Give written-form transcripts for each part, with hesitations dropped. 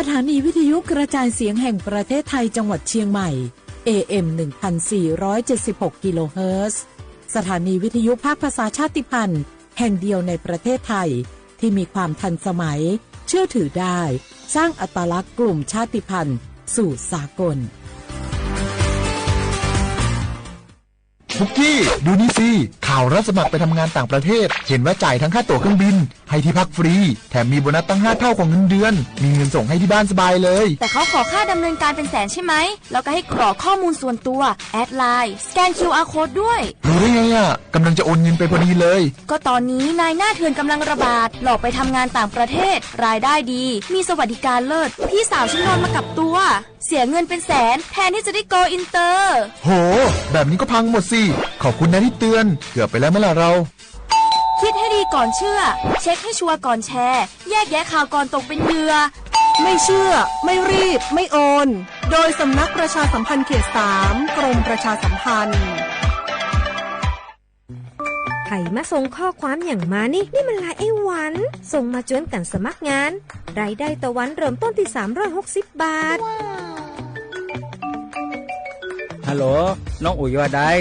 ถานีวิทยุกระจายเสียงแห่งประเทศไทยจังหวัดเชียงใหม่ AM 1476 กิโลเฮิรตซ์สถานีวิทยุภาคภาษาชาติพันธุ์แห่งเดียวในประเทศไทยที่มีความทันสมัยเชื่อถือได้สร้างอัตลักษณ์กลุ่มชาติพันธุ์สู่สากลบุกกี้ดูนี่สิข่าวรับสมัครไปทำงานต่างประเทศเห็นว่าจ่ายทั้งค่าตั๋วเครื่องบินให้ที่พักฟรีแถมมีโบนัสตั้ง5 เท่าของเงินเดือนมีเงินส่งให้ที่บ้านสบายเลยแต่เขาขอค่าดำเนินการเป็นแสนใช่ไหมแล้วก็ให้กรอกข้อมูลส่วนตัวแอดไลน์สแกน QR Code ด้วยรู้ได้ไงอ่ะกำลังจะโอนเงินไปพอดีเลยก็ตอนนี้นายหน้าเถื่อนกำลังระบาดหลอกไปทำงานต่างประเทศรายได้ดีมีสวัสดิการเลิศพี่สาวฉันโดนมากับตัวเสียเงินเป็นแสนแทนที่จะได้โกอินเตอร์โหแบบนี้ก็พังหมดสิขอบคุณนะที่เตือนเกือบไปแล้วเมื่อไหร่เราคิดให้ดีก่อนเชื่อเช็คให้ชัวร์ก่อนแชร์แยกแยะข่าวก่อนตกเป็นเหยื่อไม่เชื่อไม่รีบไม่โอนโดยสำนักประชาสัมพันธ์เขต 3 กรมประชาสัมพันธ์ไผ่มาส่งข้อความอย่างมานี่มันลายไอ้หวันส่งมาจวนกันสมัครงานรายได้ต่อวันเริ่มต้นที่360 บาทฮัลโหลน้องอุ๋ยว่าได้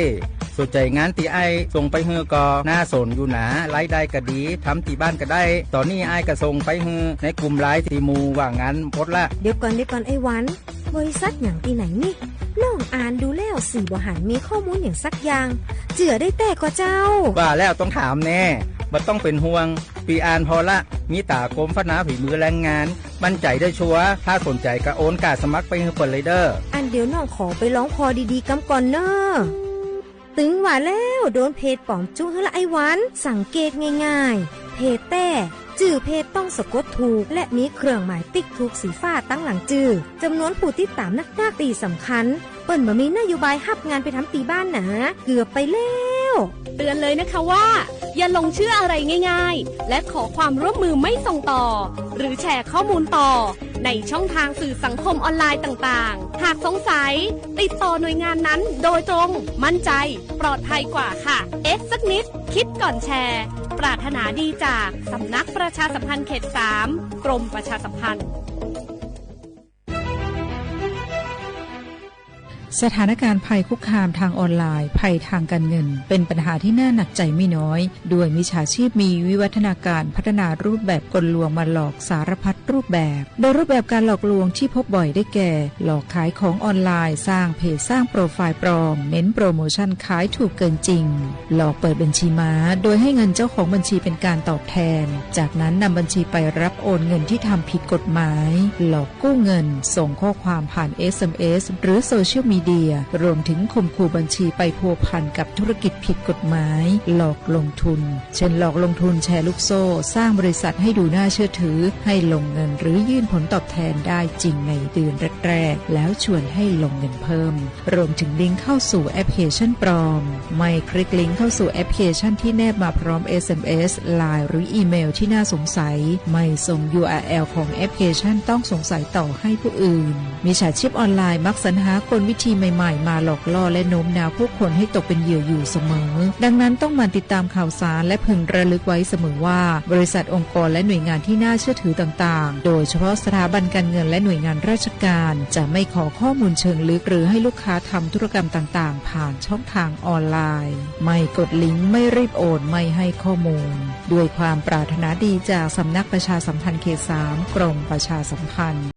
สนใจงานตีไอส่งไปเฮือก็น่าสนอยู่หนารายได้ก็ดีทำที่บ้านก็ได้ตอนนี้ไอก็ส่งไปเฮือในกลุ่มไลน์ที่มูว่างานพดละเดี๋ยวก่อนไอ้หวันบริษัทอย่างที่ไหนนี่น้องอ่านดูแล้วสี่บ่หันมีข้อมูลอย่างสักอย่างเจือได้แต่ก็เจ้าว่าแล้วต้องถามแน่บ่ต้องเป็นห่วงปีอ่านพอละมีตากรมพัฒนาฝีมือแรงงานมั่นใจได้ชัวร์ถ้าสนใจก็โอนกาสมัครไปเฮือเปิดเลยเด้ออันเดี๋ยวน้องขอไปร้องพอดีๆกำก่อนเนอะตึงว่าแล้วโดนเพจปลอมจุ้งให้ละไอ้หวันสังเกตง่ายๆเพจแต่จื่อเพจต้องสะกดถูกและมีเครื่องหมายติ๊กถูกสีฟ้าตั้งหลังจื่อจำนวนผู้ติดตามนักตีสำคัญเปิ้นบ่มีนโยบายฮับงานไปทำตีบ้านนะเกือบไปแล้วเตือนเลยนะคะว่าอย่าลงเชื่ออะไรง่ายๆและขอความร่วมมือไม่ส่งต่อหรือแชร์ข้อมูลต่อในช่องทางสื่อสังคมออนไลน์ต่างๆหากสงสัยติดต่อหน่วยงานนั้นโดยตรงมั่นใจปลอดภัยกว่าค่ะสักนิดคิดก่อนแชร์ปรารถนาดีจากสำนักประชาสัมพันธ์เขต 3 กรมประชาสัมพันธ์สถานการณ์ภัยคุกคามทางออนไลน์ภัยทางการเงินเป็นปัญหาที่น่าหนักใจไม่น้อยด้วยมิจฉาชีพมีวิวัฒนาการพัฒนารูปแบบกลลวงมาหลอกสารพัดรูปแบบโดยรูปแบบการหลอกลวงที่พบบ่อยได้แก่หลอกขายของออนไลน์สร้างเพจสร้างโปรไฟล์ปลอมเน้นโปรโมชั่นขายถูกเกินจริงหลอกเปิดบัญชีม้าโดยให้เงินเจ้าของบัญชีเป็นการตอบแทนจากนั้นนำบัญชีไปรับโอนเงินที่ทำผิดกฎหมายหลอกกู้เงินส่งข้อความผ่าน SMS หรือโซเชียลมีเดียรวมถึงข่มขู่บัญชีไปพัวพันกับธุรกิจผิดกฎหมายหลอกลงทุนเช่นหลอกลงทุนแชร์ลูกโซ่สร้างบริษัทให้ดูน่าเชื่อถือให้ลงเงินหรือยื่นผลตอบแทนได้จริงในเดือนแรกๆแล้วชวนให้ลงเงินเพิ่มรวมถึงลิงก์เข้าสู่แอปพลิเคชันปลอมไม่คลิกลิงก์เข้าสู่แอปพลิเคชันที่แนบมาพร้อม SMS ไลน์หรืออีเมลที่น่าสงสัยไม่ส่ง URL ของแอปพลิเคชันต้องสงสัยต่อให้ผู้อื่นมิจฉาชีพออนไลน์มักสรรหากลวิธีใหม่ๆมาหลอกล่อและโน้มน้าวผู้คนให้ตกเป็นเหยื่ออยู่เสมอดังนั้นต้องหมั่นติดตามข่าวสารและพึงระลึกไว้เสมอว่าบริษัทองค์กรและหน่วยงานที่น่าเชื่อถือต่างๆโดยเฉพาะสถาบันการเงินและหน่วยงานราชการจะไม่ขอข้อมูลเชิงลึกหรือให้ลูกค้าทำธุรกรรมต่างๆผ่านช่องทางออนไลน์ไม่กดลิงก์ไม่รีบโอนไม่ให้ข้อมูลด้วยความปรารถนาดีจากสำนักประชาสัมพันธ์เขต 3 กรมประชาสัมพันธ์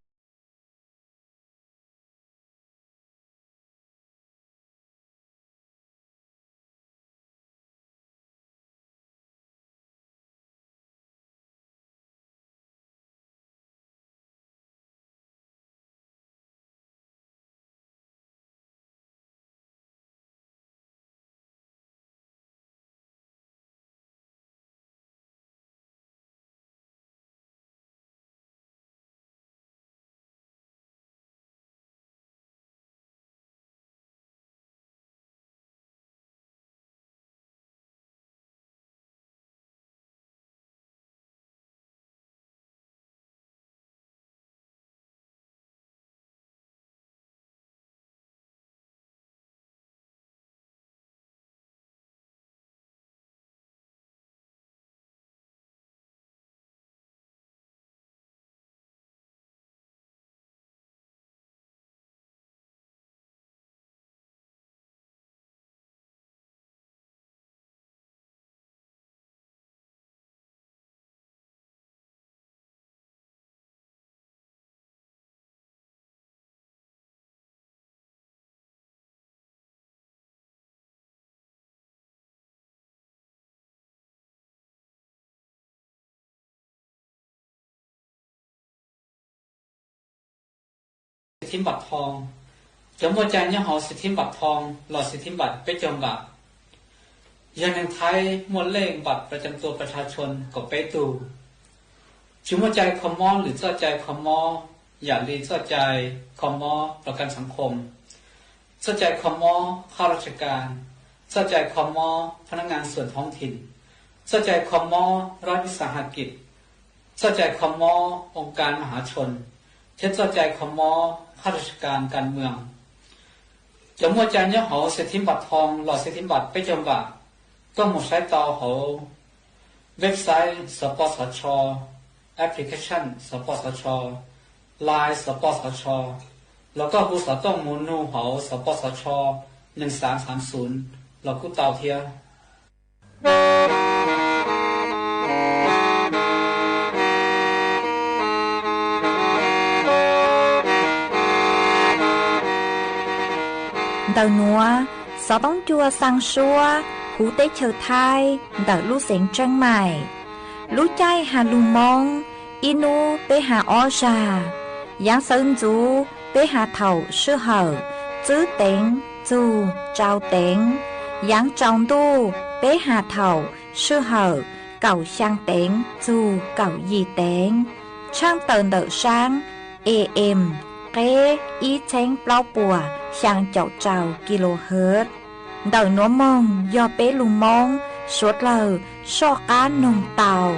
ธิบัตรทองจมว่าใจเนี่ยหอสิทธิบัตรทองหลอดสิทธิบัตรไปจมบาอย่างในไทยมวลเลขบัตรประจำตัวประชาชนก็ไปตูจุมว่าใจคอมมอหรือเจ้าใจคอมมออย่าลีเจ้าใจคอมมอประกันสังคมเจ้าใจคอมมอข้าราชการเจ้าใจคอมมอพนักงานส่วนท้องถิ่นเจ้าใจคอมมอรัฐวิสาหกิจเจ้าใจคอมมอองค์การมหาชนเช่นเจ้าใจคอมมอข้าราชการการเมืองจมว่าใจเนี่ยหอเศรษฐิบัตรทองหลอดเศรษฐิบัตรไปจมบาก็หมดใช้ต่อหอเว็บไซต์สปสช.แอปพลิเคชันสปสช.ไลน์สปสช.แล้วก็ผู้สอต้องมูลนูหอสปสช1330เรากู้เตาเทียĐầu núa, gió bóng chua sang xua, hú tế chờ thai, đợi lũ xén trăng mải. Lũ chay hà lù mong, inu bế hà o trà. Giáng sơn chú, bế hà thầu sư hở, chữ tên, chú, trao tên. Giáng trọng tu, bế hà thầu, sư hở, cầu sang tên, chú, cầu gì tên. Trang tờn đợi sang, AM, kế, ý chênh bao bùa, sang chậu trào kHz. Đời nó mong do bé lù mong, suốt lờ, so cá nồng tàu.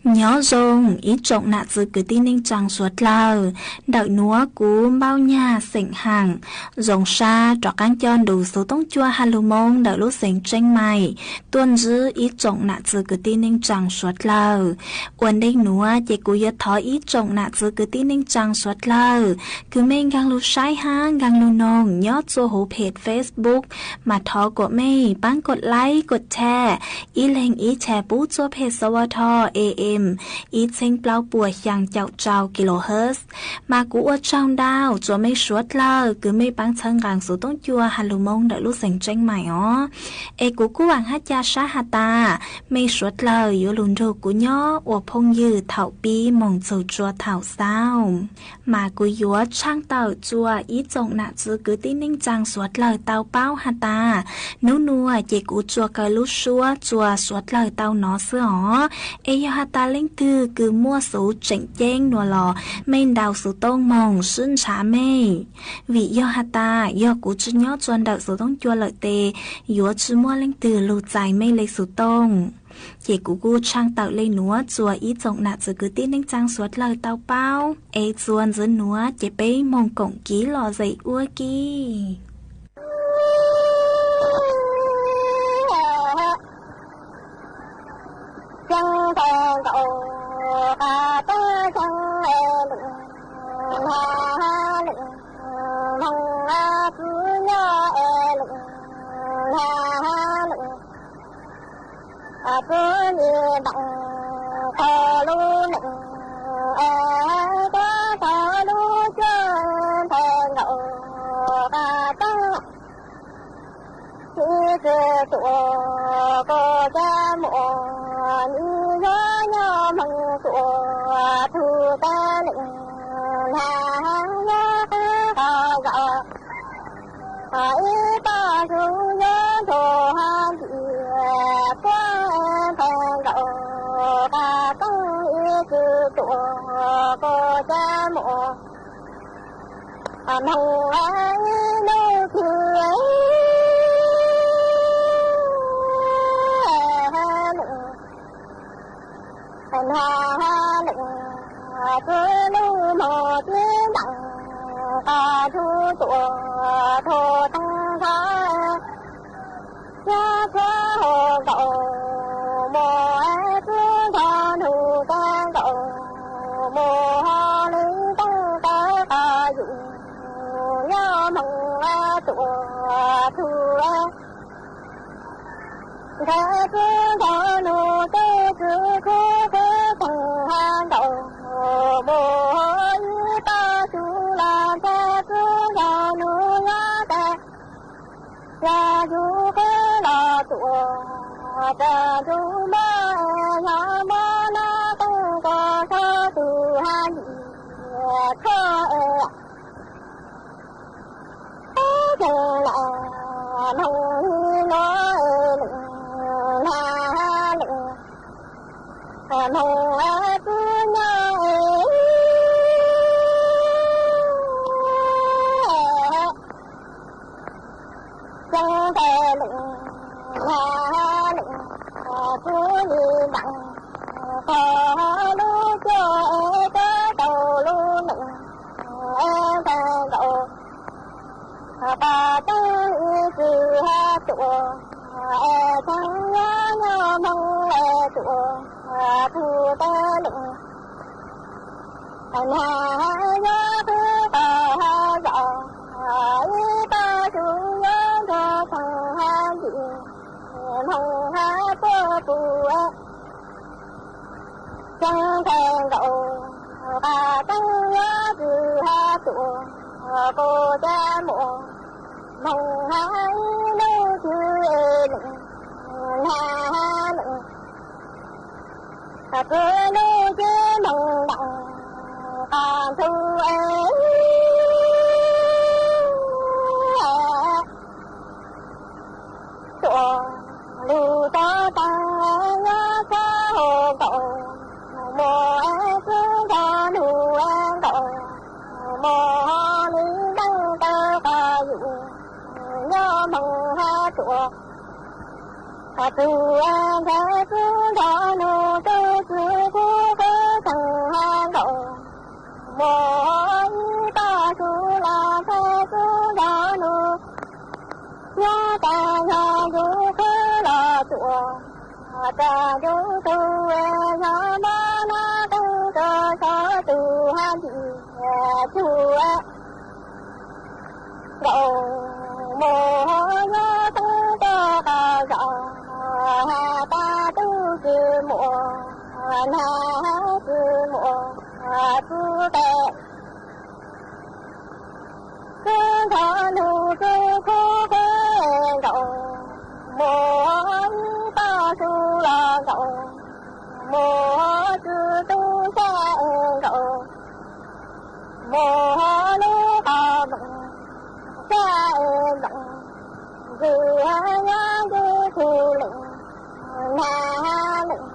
Nhớ dùng ý trọng nạ dư cứ tin ninh chẳng suốt lờ. Đợi núa cú bao nhà xỉnh hàng. Dùng xa trọ cán chôn đủ số tông chua hà lù mông đợi lúc xỉnh tranh mày. Tuân dư ý trọng nạ dư cứ tin ninh chẳng suốt lờ. Uẩn đinh núa chế cú yết thói ý trọng nạ dư cứ tin ninh chẳng suốt lờ. Cứ mình gang lù sai hang gang lù nông nhớ cho hố page Facebook. Mà thó của mày bánกดไลค์กดแชร์ý lên ýแชร์ปูcho page สวท AM ý chênh bao bùa chẳng chậu trào kHz. Mà cú ở trong đào cho mấy suốt lờ. Cứ mấy bán chân gàng số tông chua hà lù mông đợi lúc xanh tranh mày ó. Ê cú cú hoàng hát cha sát hà ta. Mấy suốt lờ yếu lùn rô cú nhó. Ủa phong dư thảo bi mong dầu chua thảo sao. Mà cú yếu trang tàu chua ý trọng nạ chứ cứ tí ninh chàng suốt lờ tao bao hà ta. Nấu nua chê cú chua cờ lúc xua chua suốt lờ tao nó xưa ó. Ê yếu hà ta lên thư cứ mua số chỉnh chênh nùa lò. Mênh đào số tông mong xuyên trả mê. Vì yếu hà ta yếu cú chứ nhó chuan đợi số tông chua lợi tê. Yếu chứ mua lên thư lụt dài mê lấy số tông. Chỉ cú cú trang tạo lên núa chùa ý trọng nạ chứ cứ tin ninh trang suốt lời tao bao. Ê chuan dưới núa chế bế mong cổng ký lò dậy ua kì. Chẳng thèn cậu hà tớ chẳng hề lựng hà lựng thằng á cứ nhớ ê lựng hà lựng cứ như đặng thờ lưu lựng có thờ lưu chân thèn cậu hà tớ chỉ cứ tụi cô cha mộ như gió nhớ măng tụi thu ta lệnh hà nhớ hà gạo ý ta chú nhớ thù hà chị qua thèn gạo ta tăng ý cứ tụi cô cha mộ măng ai đâu cười hà lệnh cứ lưu một tiếng đặng ta thu tụa thô tăng khá nhớ khá hồ cậu mùa ai cứ thon hù ta cậu mùa hoa lính tăng ta ta dụ nhớ mong tụa thu thế cứ thon hù tê cứ khô thằng hàng đậu bố như ta chú làm thế cứ ra núi ngã ta ra chú ta du mơ nhỏ mơ nó không có thơ từ hai thơ thơ là nông nó là nông cứ nhau chẳng thể là cứ như bằng có lúc cho có đầu luôn em ta cậu ta tới từ hai tuổi chẳng nhớ nhau mong lệ tuổi thu ta lụng hà nhớ thứ ta rõ ta xuống nhớ cho thằng hai gì mong hai cô phụ chẳng thèm cậu ta tăng nhớ từ hai tuổi cô cha mộ mong hai lâu chưa lụng hà lụng cứ lâu chưa mong đặng còn thu ấy tụa lưu tớ tăng nhớ xa hồ cậu mùa cứ cho lưu em cậu mùa lý đăng tơ ca dụ nhớ mong hai tụa từ em thế cứ cho lưu tư cứ thằng hai cậu mùa ta chú là thế cứ cho lưu nhớ ta nhớ dù cứ là tụa ta dù tu nhớ ba na tư cơ sở từ hai chị chùa cậu mồ nhớ tư cơ ta rõ hà ta tư cứ mùa hà cứ mùa cứ tệ cứ thở nụ cứ khô cậu mùa ta su là cậu mùa cứ tu xa cậu mùa lúc ta bận xa bận cứ nhớ cứ thu lệnh na lệnh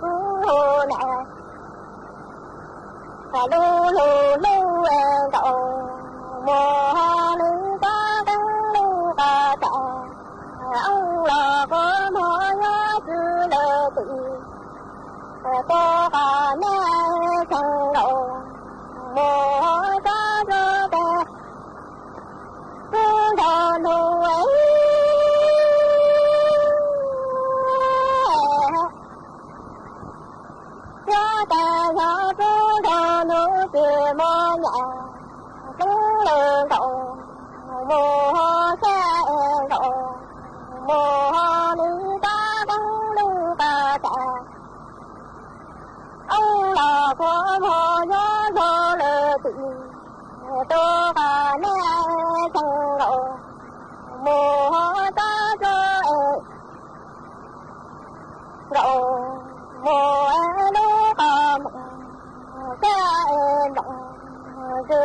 cứ hồ nè lu lu lu cậu mùa lưu ta tăng lưu ta trả ông là có mỏ nhớ cứ lơ tự cô cả nè chẳng đậu mùa ta cho ta cứ thờ nụ ấy cho ta cho cứ thờ nụ từ mơ nhà cứ lơ cậu mùa xa cậu mùa lưu ta tăng lưu ta trả ông là của mùa nhớ vô lơ tự tôi cả nè chẳng đậu mùa ta cho đậu mùa lưu ta mộng xa mộng cứ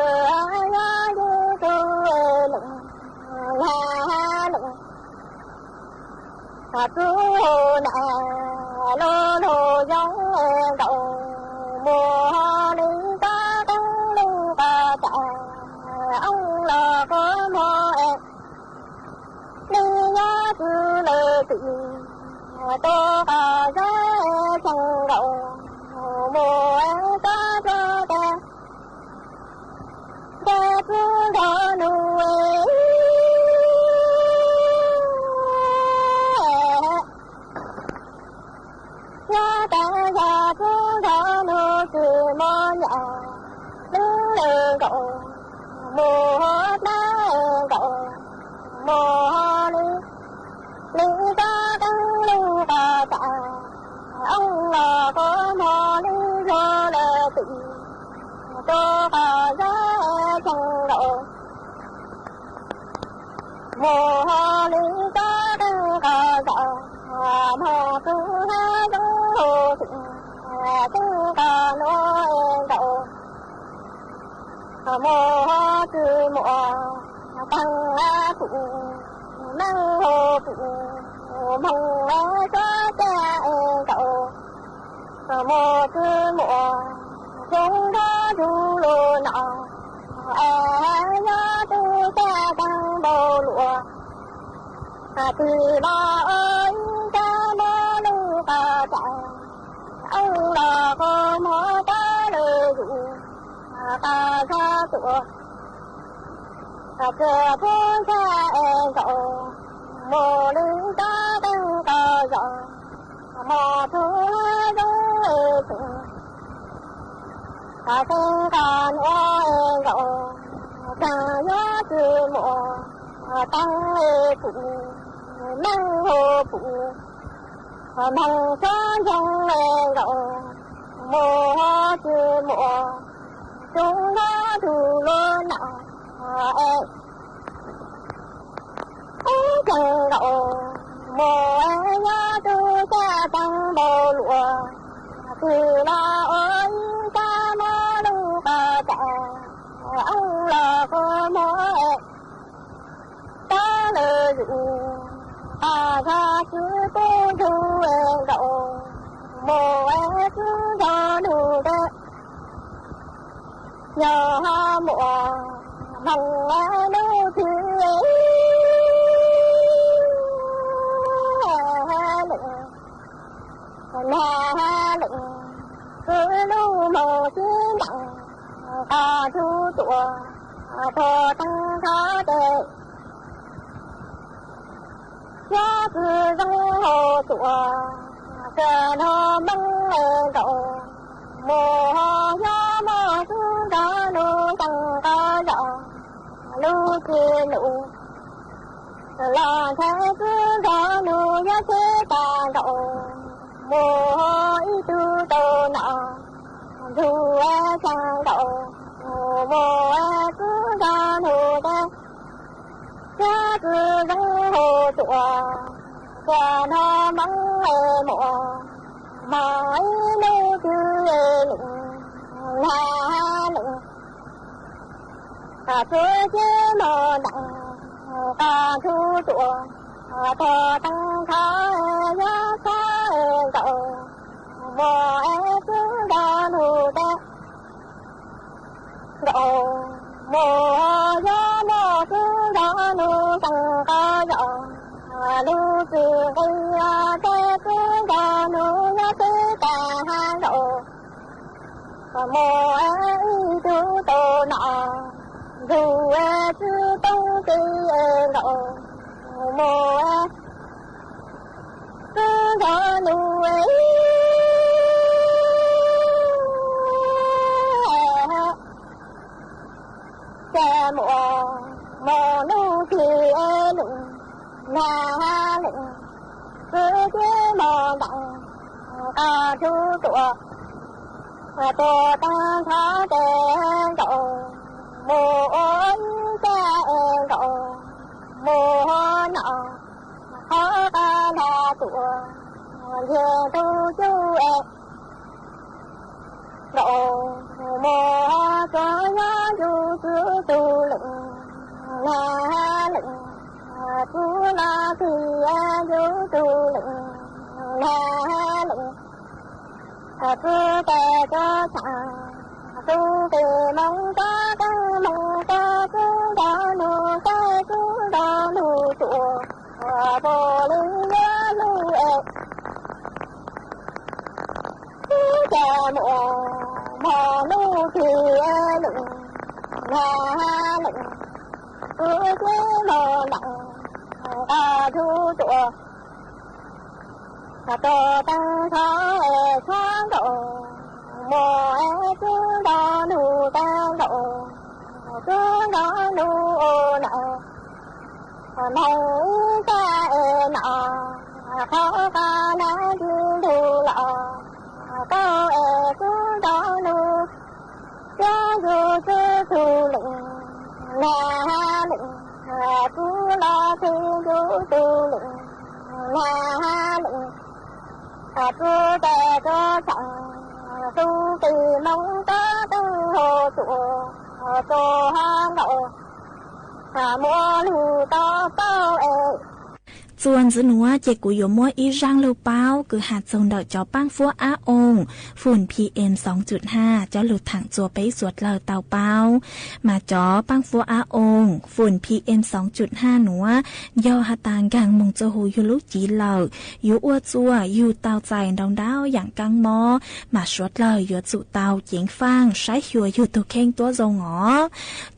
nhớ như tôi lụng hà lụng cứ hồ nè lô lô giống cậu mùa lý ta tăng lưu ta trả ông là có mùa lý nhớ cứ lơ tự tôi cả giá chẳng cậu mùa ta cho ta ta cứ thở nụ ấy nhớ ta ra cứ thở nụ từ mơ nhà đứng lơ cậu mùa ta cậu mùa lý ta tăng lưu ta trả ông là có mùa lý vô lơ tự tôi cả giá chẳng đậu mùa lý ta tăng cả dạ mò cứ ha cứ hồ cứ cả nó đậu mò cứ mò tăng phụ năng hồ phụ mong cho cha cậu mò cứ mò chúng ta du lô nọ nhớ tu cha tăng bầu lụa từ ba ơi cha ba lu ta chẳng ông là có mó ta lời dụ ta ra tụa cửa phố cha cậu mồ lưu ta tăng ta dọn mò thu giống tụi ta sinh còn ôi cậu ta nhớ từ mộ tăng phụ năng hồ phụ bằng son trong cậu mồ từ mộ chúng ta thủ lô nọ chẳng cậu mồ nhớ tu cha tăng bầu lụa từ là ơi cha mơ lưu cả cả ông là cô mơ ta lời dụ ra chứ cô thu cậu mồ cứ cho đủ đấy nhờ mùa bằng nấu thứ lựng cứ lưu mồ chứ đặng ta thu tụa thọ tăng khó tệ gió cứ rong hồ tụa cờ nó băng cậu mồ gió mò cứ đó nu tăng có rõ lưu kia nụ là thế cứ đó nu gió thế ta cậu mồ ý tu tô nọ thu sang cậu mồ cứ đó nu ta gió cứ rong hồ tụa cờ nó băng mồ mãi đâu cứ lựng thứ chứ mò đặng ta thu tụa thọ tăng khó gió khó cậu mò cứ đo nụ ta cậu mò gió mò cứ đo nụ tăng có gió lưu cứ gây thế cứ đo nụ gió cứ ta hàng cậu mồ tu tô nọ dù chứ tông tư cậu mồ cứ cho nụ xe mồ nụ thì lựng là lựng cứ chứ mò đặng ta thu tụa tô tăng khó tệ cậu mồ ơi cha cậu mồ nọ khó ta là tụa về tu chú cậu mồ có nhớ chú cứ tu lựng là lựng chú là thì chú tu lựng là lựng cứ tè cho chẳng cứ tè mong cho căng mong cho cứ đó nụ cái cứ đó nụ tụa bồ lưu nhớ lưu cha mò nụ thì lựng là lựng cứ chứ mò nặng ta thu tụa tô tăng khó thoáng cậu mồ cứ đó nụ tăng cậu cứ đó nụ ô nọ mong cha nọ khó ca ná dư thu lọ câu cứ đó nụ cho dù cứ thu lựng là lựng cứ lo thư du tu lựng là lựng chú bè cho chẳng chú từ nông ta tư hồ chùa cho hang nộ mua lù to bao êส่วนจื้อหนัวเจกุยมัวอีร่างลูเป้าคือหาดทรงดอกจอปังฟัวอาองฝุ่น PM 2.5 จะหลุดถังจัวไปสวดเลอเตาเป้ามาจอปังฟัวอาองฝุ่น PM 2.5 หนัวย่อหาตางกางมงจะหูอยู่ลุกจีเหลออยู่อ้วจัวอยู่เตาใจดองดาวอย่างกังมอมาสวดเลออยู่จุเตาเจียงฟางใช้หัวอยู่ตัวเข่งตัวทรงหอ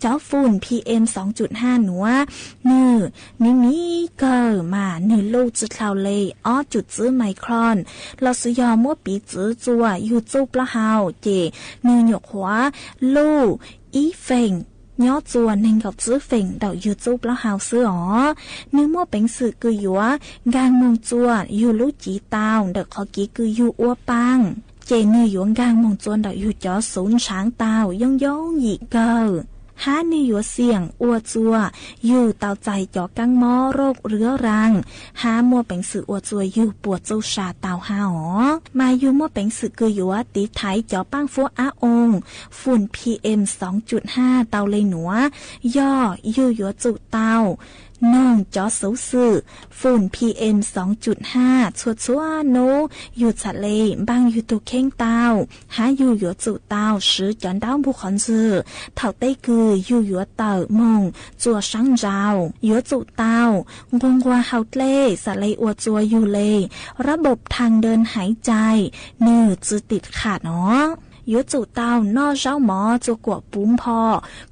เจ้าฝุ่น PM 2.5 หนัวนี่เกิดมาหนึ่งลูกจุดเท่าเลยจุดซื้อไมครอนเราซื้อยอมั่วปีจื้อจัวอยู่จูปละเฮาเจหนึ่งหยกหัวลูกอีเฟ่งย้อจัวหนึ่งกับจื้อเฟ่งเดาอยู่จูปละเฮาซื้อหนึ่งมั่วเป็นสื่อคืออยู่กางมงจัวอยู่ลูกจีตาวเด็กขอกี้คืออยู่อ้วปังเจเนื้อหยวงกางมงจวนเดาอยู่จ่อศูนย์ช้างตาวย่องหยีเกอหาในหัวเสียงอัวจัวอยู่เตาใจจ่อกังมอโรคเรื้อรังหามัวเป็นสื่ออัวจัวอยู่ปวดจูชาเตาหามาอยู่มัวเป็นสื่อคืออยู่ว่าตีไทยจ่อปังฟัวอาองฝุ่น PM 2.5 เตาเลยหนัวย่ออยู่หัวจุเตาน้องจอสูสื่อฝุ่น PM 2.5 ชัวโนอยู่ทะเลบางอยู่ตัวเข่งเตาหาอยู่หัวจุเตาซื้อจอนดาวบุคคลซื้อเท่าเต้คืออยู่หัวเตามงจัวสังเจ้าหัวจุเตางงว่าเฮาเล่สะเลยอวดจัวอยู่เลยระบบทางเดินหายใจจืดติดขาดเนาะยุจุเต้านอเจ้าหมอจัวกวปุ้มพอ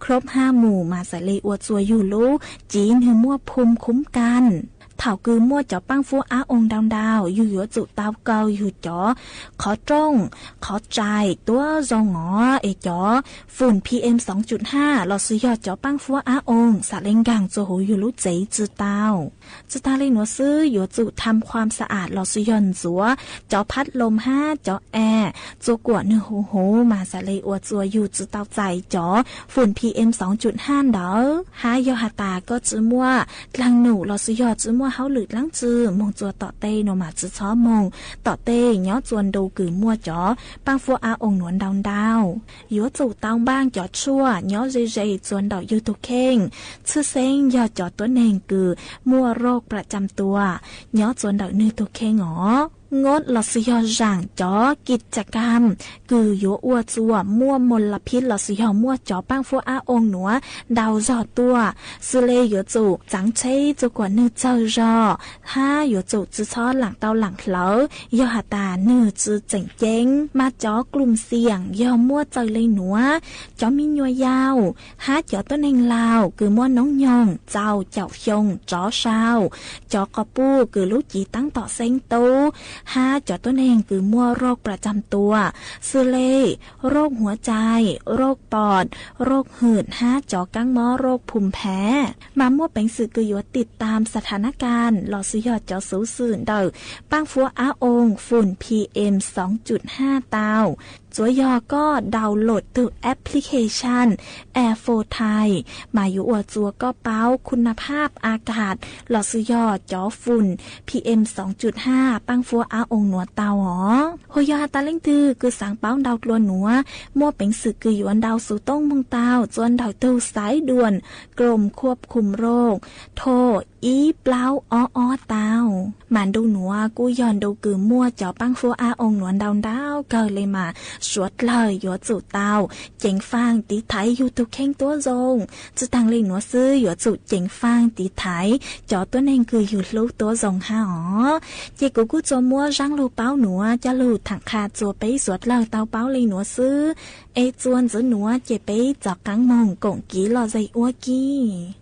ครบ5 หมู่มาใส่เลยอวดจัวอยู่รู้จีนหือมั่วภูมิคุ้มกันเถ่าคือมั่วจ่อปังฟัวอาองดาวอยู่หัวจุเต้าเกาอยู่จ่อขอจ้องขอใจตัวจงจ่อฝุ่น PM 2.5 เราซื้อยอดจ่อปังฟัวอาองสะเล็งกังจัวหูอยู่รู้ใจจืเต้าเลยหนัวซื้อหัวจุทำความสะอาดเราซื้อยอนจัวจ่อพัดลมจ่อแอร์จัวกวดเนื้อหูมาสะเลยอวดจัวอยู่จืเต้าใจจ่อฝุ่น PM 2.5 เด้อหายอหาตาก็จืมั่วลังหนูเราซื้อยอดจืมั่วเฮาหลุดลังจือมงจัวต่อเต้โนมาจื้อช้อมงต่อเต้ย้อจวนดูกือมั่วจ๋อปังฟัวอาองหนวนดาวยัวจู่ตองบ้างจ่อชั่วย้อเจจวนดอกยูตุเข่งชื่อเซ้งยอจ่อตัวเนงกือมั่วโรคประจำตัวย้อจวนดอกนือตุเข่งงดหลอดสยอจ่างจ่อกิจกรรมคือยัวอ้วจัวมั่วมลพิษหลอดสยอมั่วจ่อปังฟัวอาองหนัวดาวจอตัวสุเลยัวจู่จังเชยจัวกว่าเนื้อเจอรอยัวจู่จื้อช้อหลังเตาหลังเหลอยอหาตาเนื้อจื้อเจ๋งเจ๋งมาจ่อกลุ่มเสี่ยงยอมั่วเจอเลยหนัวจ่อมียัวยาวจ่อต้นเองลาวคือมั่วน้องยองเจ้าชงจ่อเช้าจ่อกระปูคือลูกจีตั้งต่อเซ็งตูจ่อตัวเองคือมั่วโรคประจำตัวซูเล่โรคหัวใจโรคปอดโรคหืดจ่อกังมอโรคภูมิแพ้มามั่วเป็นสื่อคือยัวติดตามสถานการณ์หลอดสุยอดจ่อสูสื่นเดอปังฟัวอาองฝุ่น PM 2.5 เตาจัวยอก็ดาวน์โหลดตัวแอปพลิเคชัน Air4 ไทยมาอยู่อวดจัวก็เป้าคุณภาพอากาศหลอดสุยอดจ่อฝุ่น PM 2.5 ปังฟัวอาองหนัวเตาโฮยอตาเล่งตือคือสังเป้าดาวกลัวหนัวมั่วเป็นสึกคือหยวนดาวสู่ต้องมงเตาจวนดาวตู้สายด่วนกรมควบคุมโรคโทรอีเปล่าเตามันดูหนัวกูย้อนดูคือมั่วจ่อปังฟัวอาองหนวนดาวเกิดเลยมาสวดเลยหยวนจู่เตาเจ๋งฟางตีไทยอยู่ตุกเข่งตัวรงจะตั้งเลยหนัวซื้อหยวนจู่เจ๋งฟางตีไทยจ่อตัวเองคืออยู่ลูกตัวรงเจกูจัวมั่วร่างลูเป้าหนัวจะลูถังขาจัวไปสวดเลยเตาเป้าเลยหนัวซื้อจวนจะหนัวเจไปจอกกังมองกงกี้หล่อใจอ้วกี้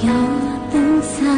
要等待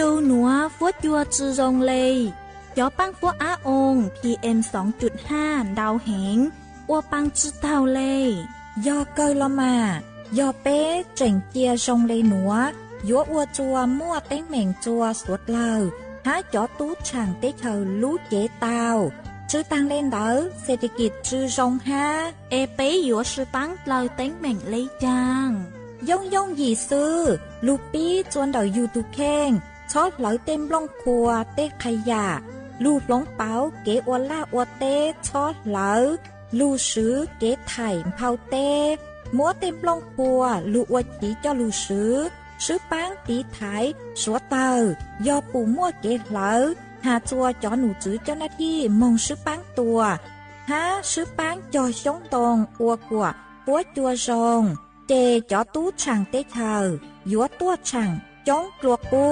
ดูหนัวฟัวจัวจือรงเลยยอปังฟัวอาองค์ PM 2.5 ดาวเหงอัวปังจือเต่าเลยยอเกยละมายอเป้เจ๋งเจียรงเลยหนัวยัวอัวจัวมั่วเต้งเหม่งจัวสวดเลอหาจอตู้ช่างเต้เธอรู้เจเตาชื่อตังเล่นเดอเศรษฐกิจชื่อรงฮาเอเป้ยัวชื่อปังเราเต้งเหม่งเลยจางย่องหยีซื้อลูปี้จวนเดอยูทูเข่งชอบเหลาเต็มล่องครัวเต้ขยะลูกหลงเป๋าเก๋อวล่าอวเต้ชอบเหลาลูซื้อเก๋ไถ่เผาเต้มัวเต็มล่องครัวลูอวจีเจ้าลูซื้อปังตีไถสัวเตอยอปูมั่วเก๋เหลาหาจัวจอหนูจื้อเจ้าหน้าที่มองซื้อปังตัวหาซื้อปังจอชงตรงอัวกัวปัวจัวซองเจจอตู้ช่างเต้เธอยัวตัวช่างจ้องกลัวปู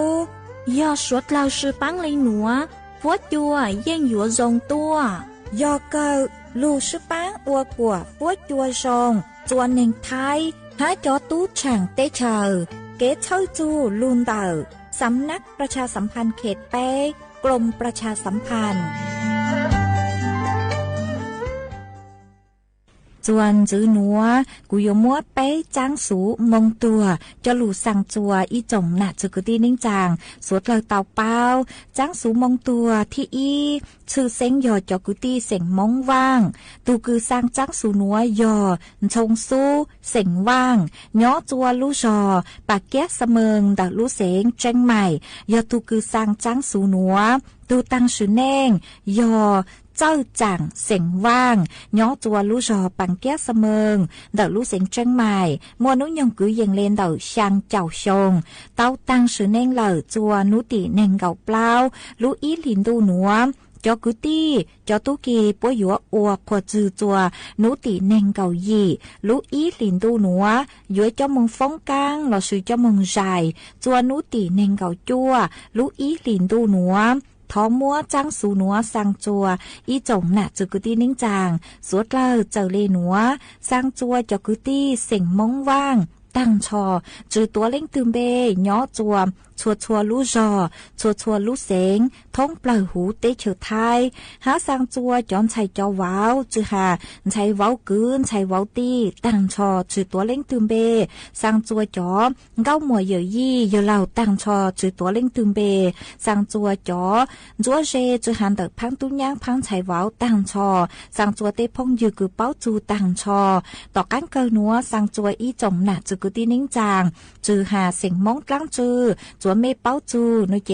ยอสวดเราซื้อปังเลยหนัวฟัวจัวเย่งยัวซงตัวยอเกอลูซื้อปังอัวกัวปัวจัวซองจวนเน่งไทยหาจอตู้ช่างเต้เธอเก๋เช่าจูลุนเตอสำนักประชาสัมพันธ์เขตเป้กรมประชาสัมพันธ์จวนจื้อหนัวกุยมัวเป้จางสูมงตัวจะหลู่สั่งจัวอีจงหนักจุกตีนิ่งจางสวดเลยเต่าเปาจางสูมงตัวที่อีชื่อเซ็งยอจกุตีเสียงมงว่างตูคือสร้างจางสูหนัวยอชงสู้เสียงว่างย้อจัวลู่จอปากแก้เสมิงดักลู่เสียงเจงใหม่ยอตูคือสร้างจางสูหนัวตูตั้งชื่อแนงยอเจ้าจังเสียงว่างย้อจัวลู่จอปังแก้เสมิงดักลู่เสียงเจงใหม่มัวนุยงกุยยังเล่นดักช่างเจ้าชงเต้าตั้งชื่อแนงเหล่าจัวนุติแนงเก่าเปล่าลู่อีหลินดูหนัวจอกุตี้จอตุกีปัวหยัวอัวขวจือจัวนุติเนงเกายีลูอีหลินตูหนัวยัวเจ้ามึงฟ้องกางหล่อซื้อเจ้ามึงใจจัวนุติเนงเกาจัวลูอีหลินตูหนัวท้อมัวจังสูหนัวสังจัวอีจงหนะจุกุตี้นิ่งจางสวดเลอเจ้าเลหนัวสังจัวจอกุตี้เสียงมงว่างตั้งชอจือตัวเล่งตืมเบย้อจัวชัวลู่จอชัวลู่เสงท้องปล่อยหูเตเฉอไทยหาสังจัวจอนชัยจอว้าวจือหาชัยว้าวกืนชัยว้าวตีตั้งชอจือตัวเล่งตืมเบสังจัวจอเก้าหมวยเยยี่เยเหล่าตั้งชอจือตัวเล่งตืมเบสังจัวจอจัวเจจือหันเดพังตุ้ย่างพังชัยว้าวตั้งชอสังจัวเตพงยือกือเป้าจูตั้งชอต่อกันเกอนัวสังจัวอีจงหนักจือกุตีนิ่งจางจือหาเสียงมงตั้งจือจัวเมเป้าจูนุเจ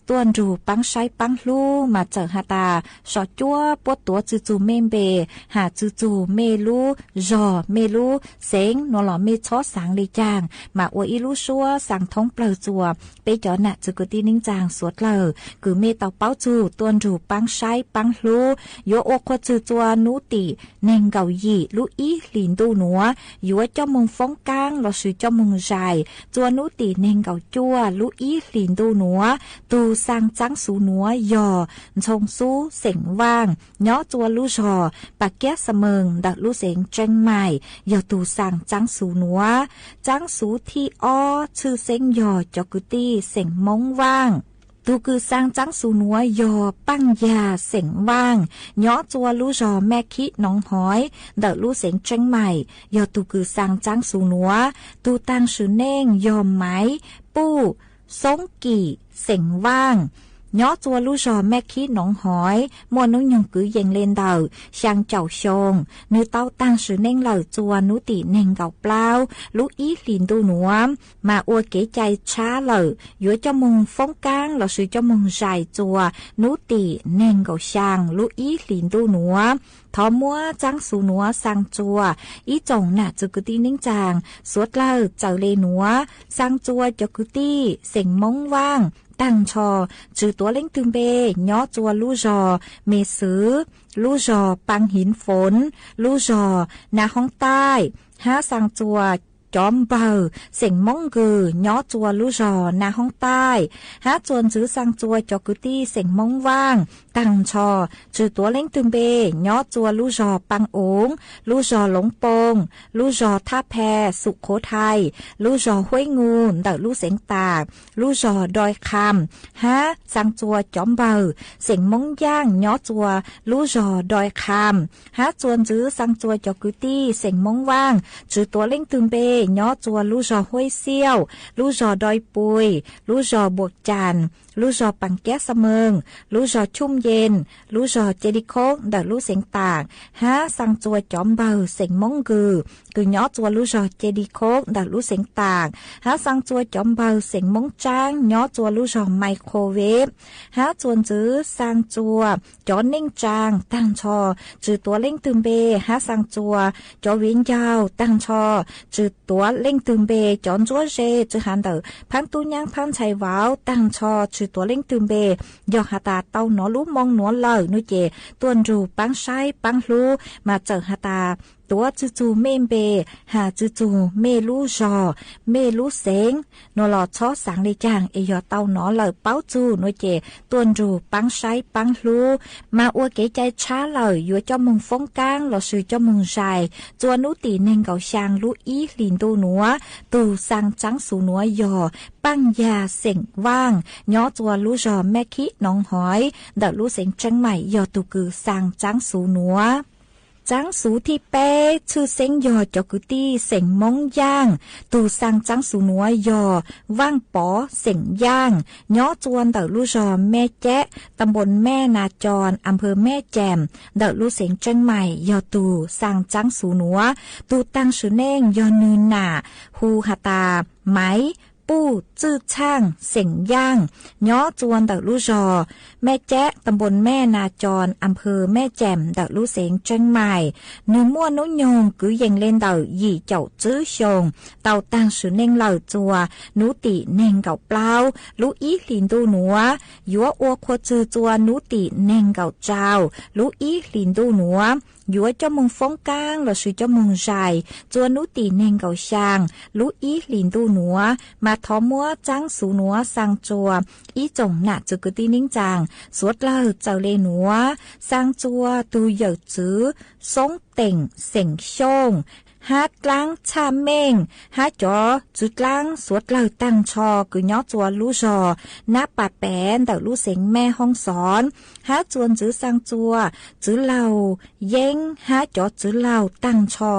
ตัวนรูปังใช้ปังลูมาเจอหาตาสอจัวปวดตัวจูเมมเบหาจูเมลูจอเมลูเสงนอหลอเมชอสังเลยจางมาอวอีลูชัวสังท้องเปล่าจัวไปจอหนะจุกตีนิ่งจางสวดเลอคือเมเตาเป้าจูตัวนรูปังใช้ปังลูโยโอควจือจัวนุติเนงเกายีลูอีหลินตูหนัวยัวเจ้ามึงฟ้องกางเราซื้อเจ้ามึงใจจัวนุติเนงเกาจัวลูอีหลินตูหนัวตูสร้างจังสูหนัวยอชงสู้เสียงว่างย้อจัวลู่จอปากแก้เสมิงดักลู่เสียงเจงใหม่ยอตูสร้างจังสูหนัวจังสูที่อ้อชื่อเสียงยอจอกุตี้เสียงมงว่างตูคือสร้างจังสูหนัวยอปังยาเสียงว่างย้อจัวลู่จอแม่คิน้องหอยดักลู่เสียงเจงใหม่ยอตูคือสร้างจังสูหนัวตูตั้งชื่อเน่งยอมไหมปู้สงกี่เสียงว่างย้อจัวลู่จอแม่ขี้หนองหอยมัวนุยงกือเย็งเล่นเดาช่างเจ้าชงนื้อเต้าตั้งชื่อเน่งเหล่าจัวนุติเน่งเก่าเปล่าลูกอีหลินดูหนัวมาอวดเก๋ใจช้าเหล่ายัวเจ้ามุงฟ้องกางเราซื้อเจ้ามุงใจจัวนุติเน่งเก่าช่างลูกอีหลินดูหนัวทอมัวจังสูหนัวสังจัวอีจงหน้าจุกุตีนิ่งจางสวดเล่าเจ้าเลหนัวสังจัวจกุตีเสียงมงว่างตั้งชอจือตัวเล่งตึงเบย้อจัวลู่จอเมสือลู่จอปังหินฝนลู่จอหน้าห้องใต้หาสังจัว จอมเบอเสียงมงกือย้อจัวลู่จอนาห้องใต้หาจวนจื้อสังจัวจอกุตี้เสียงมงว่างตังชอจือตัวเล้งตึงเบย้อจัวลู่จอปังโองลู่จอหลงปงลู่จอท่าแพสุโขทัยลู่จอห้วยงูเดาลู่เสียงตากลู่จอดอยคำหาสังจัวจอมเบอเสียงมงย่างย้อจัวลู่จอดอยคำหาจวนจื้อสังจัวจอกุตี้เสียงมงว่างจือตัวเล้งตึงเบย้อจัวลู่จอห้วยเซี่ยวลู่จอดอยปุยลู่จอบวกจันลู่จอปังแก้เสมิงลู่จอชุ่มเย็นลู่จอเจดิโคกเดาลู่เสียงต่างหาสังจัวจอมเบาเสียงมงกือย้อจัวลู่จอเจดิโคกเดาลู่เสียงต่างหาสังจัวจอมเบาเสียงมงจ้างย้อจัวลู่จอไมโครเวฟหาจวนจื้อสังจัวจอเน่งจางตั้งชอจือตัวเล่งตึมเบหาสังจัวจอวินยาวตั้งชอจือตัวเล่งตึมเบจอนจัวเจจือหันเดอพังตุยังพังไชวาวตั้งชอจือตัวเล่งตึมเบยอหาตาเต้าหนอรู้มองหนอเลยนุเจตวนรูปังไซปังลูมาเจอหาตาตัวจูเมมเบหาจูเมลูจอเมลูเสงนอลอชอสังเลยจางเอยอเต้าหนอเลยเป้าจูนุเจตวนรูปังไซปังลูมาอวเกใจช้าเลยอยู่เจ้ามึงฟงกางหลอซื้อเจ้ามึงใจจวนนุตีเน่งเกาชางลูอีลินตูหนัวตูสังจังสูหนัวยอปังยาเสียงว่างย้อจัวลูจอแม่คิน้องหอยเดาลูเสียงจังใหม่ยอตูกือสังจังสูหนัวจังสูที่เป้ชื่อเสียงยอจอกุตี้เสียงมงย่างตูสังจังสูหนัวยอว่างป๋อเสียงย่างย้อจวนเดาลูจอแม่แจ๊ตำบลแม่นาจรอำเภอแม่แจ่มเดาลูเสียงจังใหม่ยอตูสังจังสูหนัวตูตั้งชื่อเน่งยอนืนหนาฮูหาตาไหมปู้จื้อช่างเสียงย่างย้อจวนเดาลู่จอแม่แจ๊ตำบลแม่นาจรอำเภอแม่แจ่มเดาลู่เสียงจังใหม่เนื้อมั่วนุยงกือยังเล่นเดาหยี่เจ้าจื้อชงเตาตั้งชื่อเน่งเหล่าจัวนุติเน่งเก่าเปล่าลู่อีลินดูหนัวยัวอัวควจื้อจัวนุติเน่งเก่าเจ้าลู่อีลินดูหนัวยัวเจ้ามึงฟงกางหรือชื่อเจ้ามึงใจจัวนุตีเน่งเก่าช่างลู่อีลินดูหนัวมาทอมัวจังสูหนัวสังจัวอีจงหน้าจุกตีนิ่งจางสวดเล่าเจ้าเลหนัวสังจัวตูเหย่อจื้อสงเต่งเสียงชงหากลางชาเม่งหาจอจุดล้างสวดเล่าตั้งชอกืย้อจัวลู่จอหน้าป่าแปนเต่าลู่เสียงแม่ห้องสอนหาจวนจื้อสังจัวจื้อเล่าเย้งหาจอจื้อเล่าตั้งชอ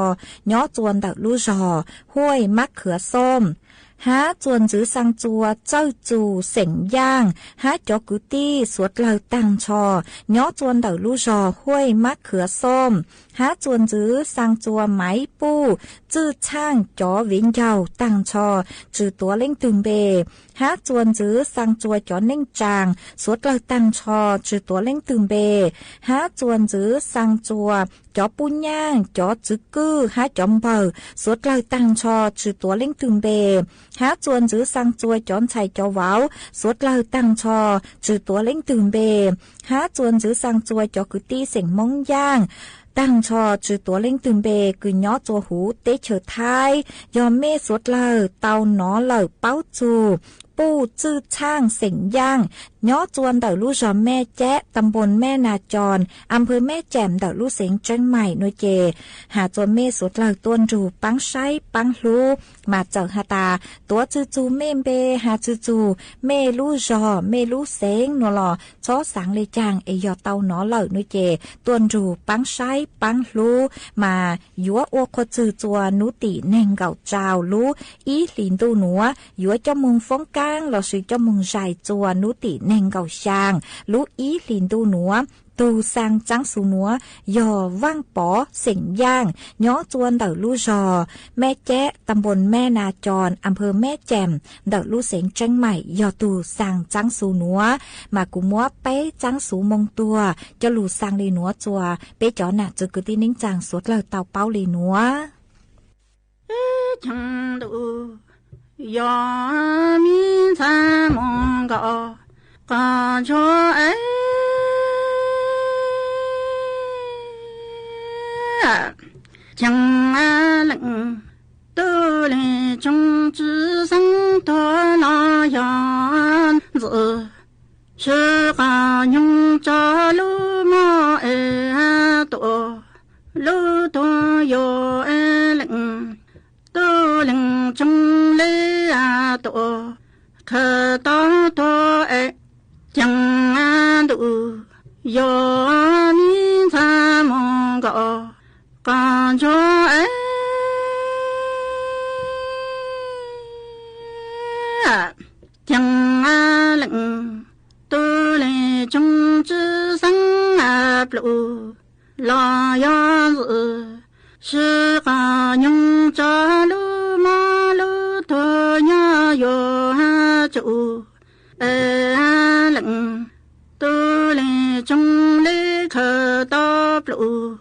ย้อจวนเต่าลู่จอห้วยมะเขือส้มหาจวนจื้อสังจัวเจ้าจูเสียงย่างหาจอกุตี้สวดเล่าตั้งชอย้อจวนเต่าลู่จอห้วยมะเขือส้มหาจวนจื้อสังจัวไหมปู้จื้อช่างจอวินเยาตั้งชอจื้อตัวเล่งตึงเบหาจวนจื้อสังจัวจอเน่งจางสวดเล่าตั้งชอจื้อตัวเล่งตึงเบหาจวนจื้อสังจัวจอปุ้นย่างจอจื้อกื้อหาจอมเบอสวดเล่าตั้งชอจื้อตัวเล่งตึงเบหาจวนจื้อสังจัวจอนไฉจอว้าวสวดเล่าตั้งชอจื้อตัวเล่งตึงเบหาจวนจื้อสังจัวจอกุตี้เสียงมงย่างตั้งชอจือตัวเล่งตึงเบกือย้อจัวหูเตเฉิดท้ายยอมเมสวดเล่าเตาหนอเล่าเป้าจูปู้จื้อช่างเสียงย่างย้อจวนเดาลู่จอมแม่แจ๊ตำบลแม่นาจรอำเภอแม่แจ่มเดาลู่เสียงจังใหม่หน่วยเจหาจวนเมสวดเล่าต้นรูปังไซปังลูมาเจอหาตาตัวจูเมมเบหาจูเมลู่จอเมลู่เสียงนัวหล่อชอสังเลยจางเอยอเตาหนอเล่าหน่วยเจต้นรูปังไซปังลูมายัวอัวควจือจัวนุติเน่งเก่าเจ้าลูอีลินตูหนัวยัวเจ้ามุงฟงกาเราซื้อเจ้ามึงใจจัวนุติเน่งเก่าช่างลูอีลินตูหนัวตูสังจังสูหนัวยอว่างป๋อเสียงย่างย้อจวนเดาลู่จอแม่แจ๊ตำบลแม่นาจรอำเภอแม่แจ่มเดาลู่เสียงจังใหม่ยอตูสังจังสูหนัวมากุมัวเป๊จังสูมงตัวจะลู่สังเลยหนัวจัวเป๊จอหนักจะกุตินิ่งจังสวดเล่าเตาเป้าเลยหนัวจังดูยอมีทามองก็ชอจังอาลังตูเล之生多拉样子，是个用着路马多，路多有灵，都灵中嘞多，可到多江安路有名咱们个感觉江安岭都来种植生路老样子是个用着路马路多呀有走岭都来种来可到路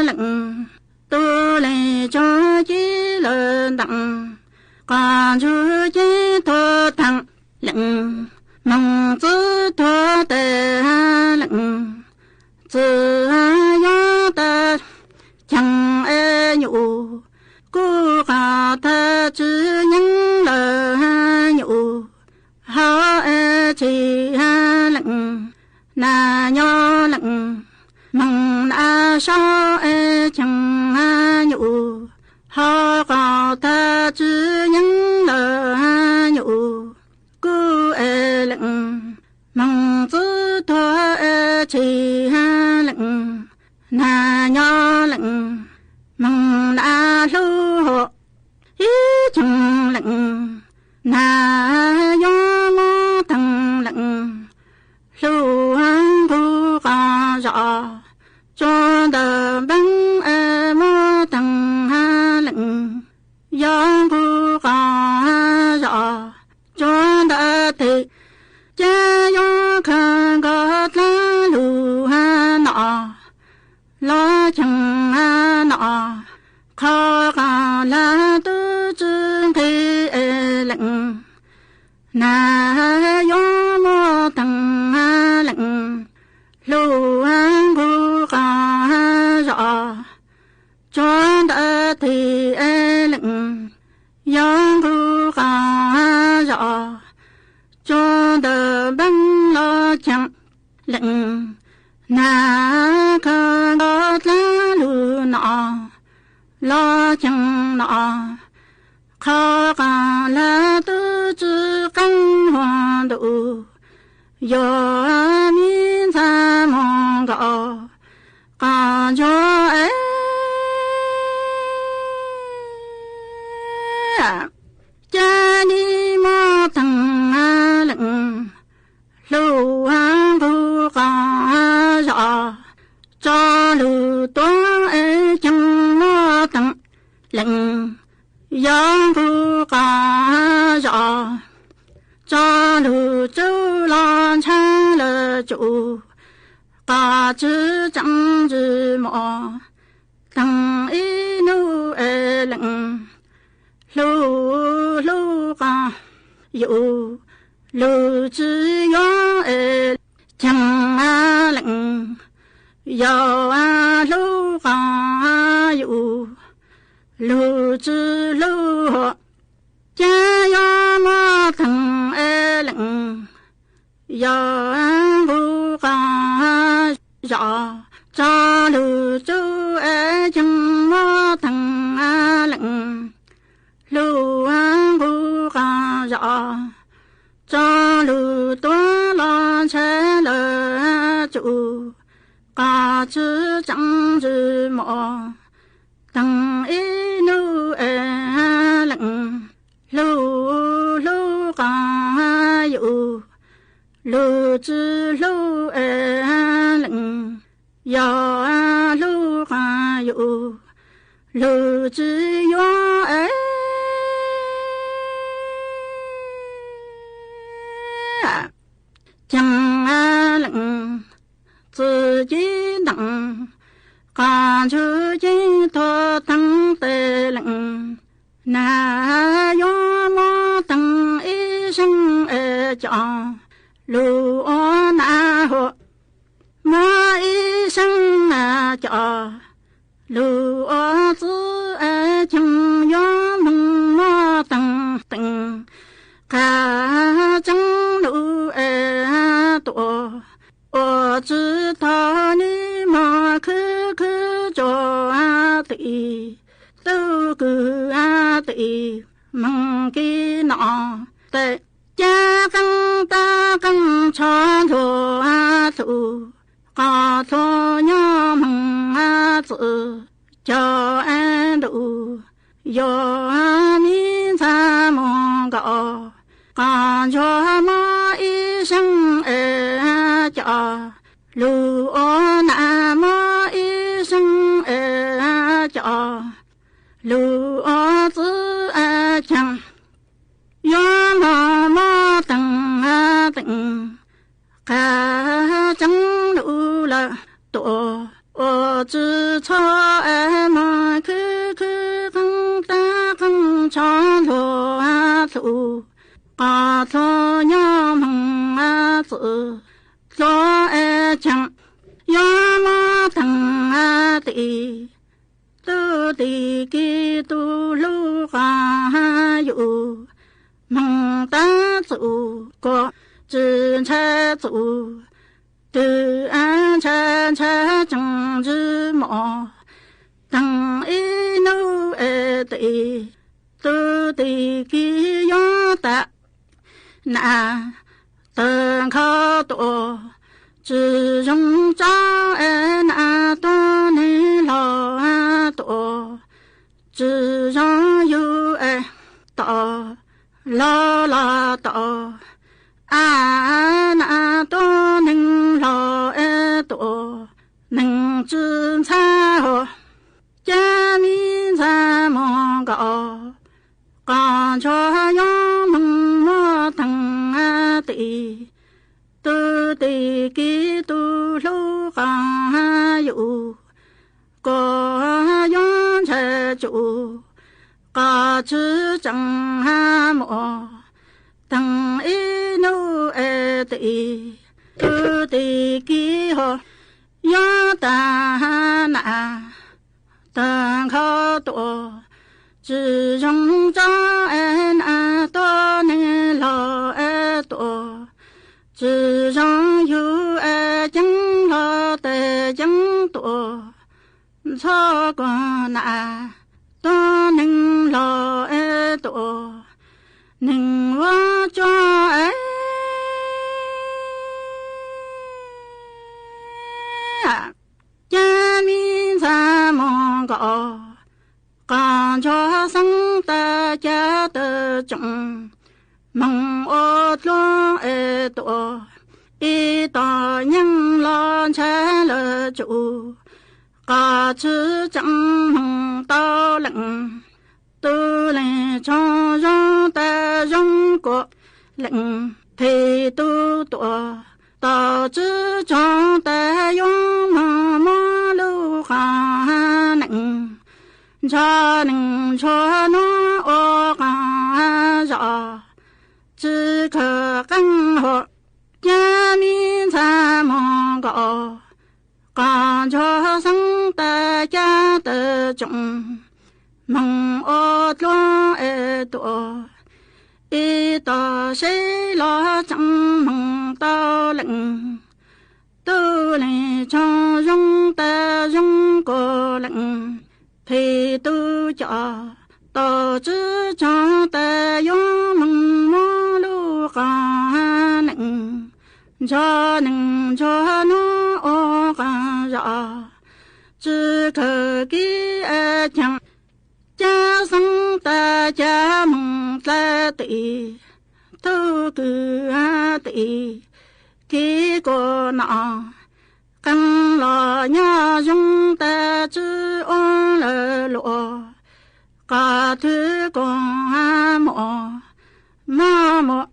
岭都来种几轮当感觉一头疼冷梦子多的冷只要的强有顾家的只因了有好只冷那要冷梦那少强有好高的只因了有顾冷梦子多只冷那要冷梦那路一种冷那要么等冷路安不高绕做的本么等冷要不高绕做的对这样看个大路那拉长那靠个拉都只给冷那要么等冷路安不高绕做的对冷要不高绕做的本老强冷那个大路那老强那靠个拉都只跟黄土有名咱们个感觉家里么等冷路安不高绕找路多江么等冷阳不高绕找路走廊长了走把子长子么等一路冷路高有路只有江冷有路高有路只路家有么疼冷有路高绕找路走江么疼冷路安不高绕找路多了车了走嘎子长子么等一路冷路高有路只路冷有路高有路只有江冷自己能感觉见多等的冷那有我等一声讲路那河我一声叫路子情有梦知道你嘛可做的都个的梦给那的家更大更长做做高做娘梦子叫安度有民咱梦高感觉嘛一生叫路那么一生叫路子讲有妈妈等看正路了多我只错嘛可更大更长路走啊做娘梦子做讲有妈等的都得给都路还有梦大走过只才走的车正直毛等一路的都得给用的那等靠多只用找那多你老多只让有到老到那多能老多能知才好家民咱梦高感觉要梦莫等的都得给都路还有个用车就个只正么等一路的都得给好要打那等靠多只用找那多年老多只让有经老的经多错过那多年老多能我做家民咱梦高感觉生大家的种梦我做多一大人老成了就嘎吃正梦到冷都能从容的容过冷陪都多到之中的用妈妈路还能才能穿我干啥只可更好家民咱梦高感觉生大家的种梦我装多一到谁老正梦到冷都能从容的容过冷陪都家到之中的用梦梦路还能才能穿我干啥只可给讲家生大家梦在的都个的给个那跟老娘用的只安了落嘎头光么妈妈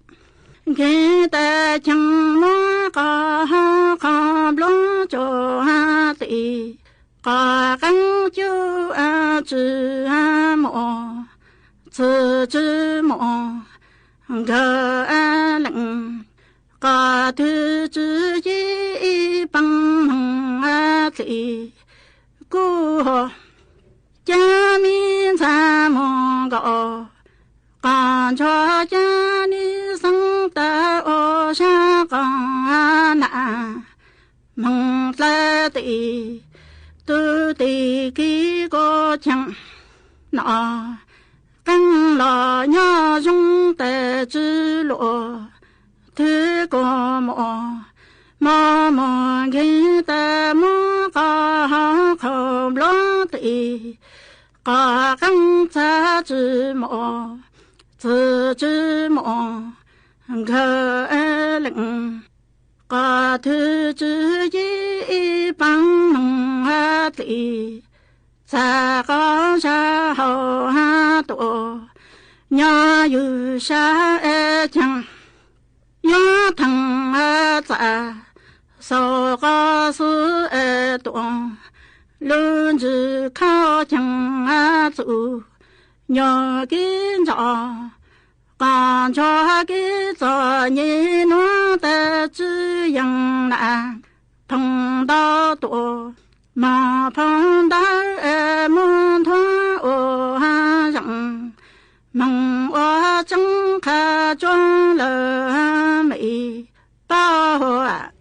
给的将我嘎不着的嘎刚就只么只么个冷嘎头只一帮的过家民咱们高感觉家里生的我想讲难 mong la tì tư tì kí có chẳng nọ căng lò nhớ dung tệ chữ lộ thứ có mò khi ta mò có không lo tì có căng cha chữ mò khờ lệnh có thứ chữ gì bằng mong hát lì cha có cha hậu ha tổ nhớ yu sa chẳng nhớ thằng cha sau có sự tổ luôn chỉ靠chẳng chủ nhớ kiến rõ còn cho cái giờ như nó ta chỉ yang là thông đạo tổ mà thông đạo muốn thoa ô ha rằng mong ô chẳng khá cho lời mỹ bao à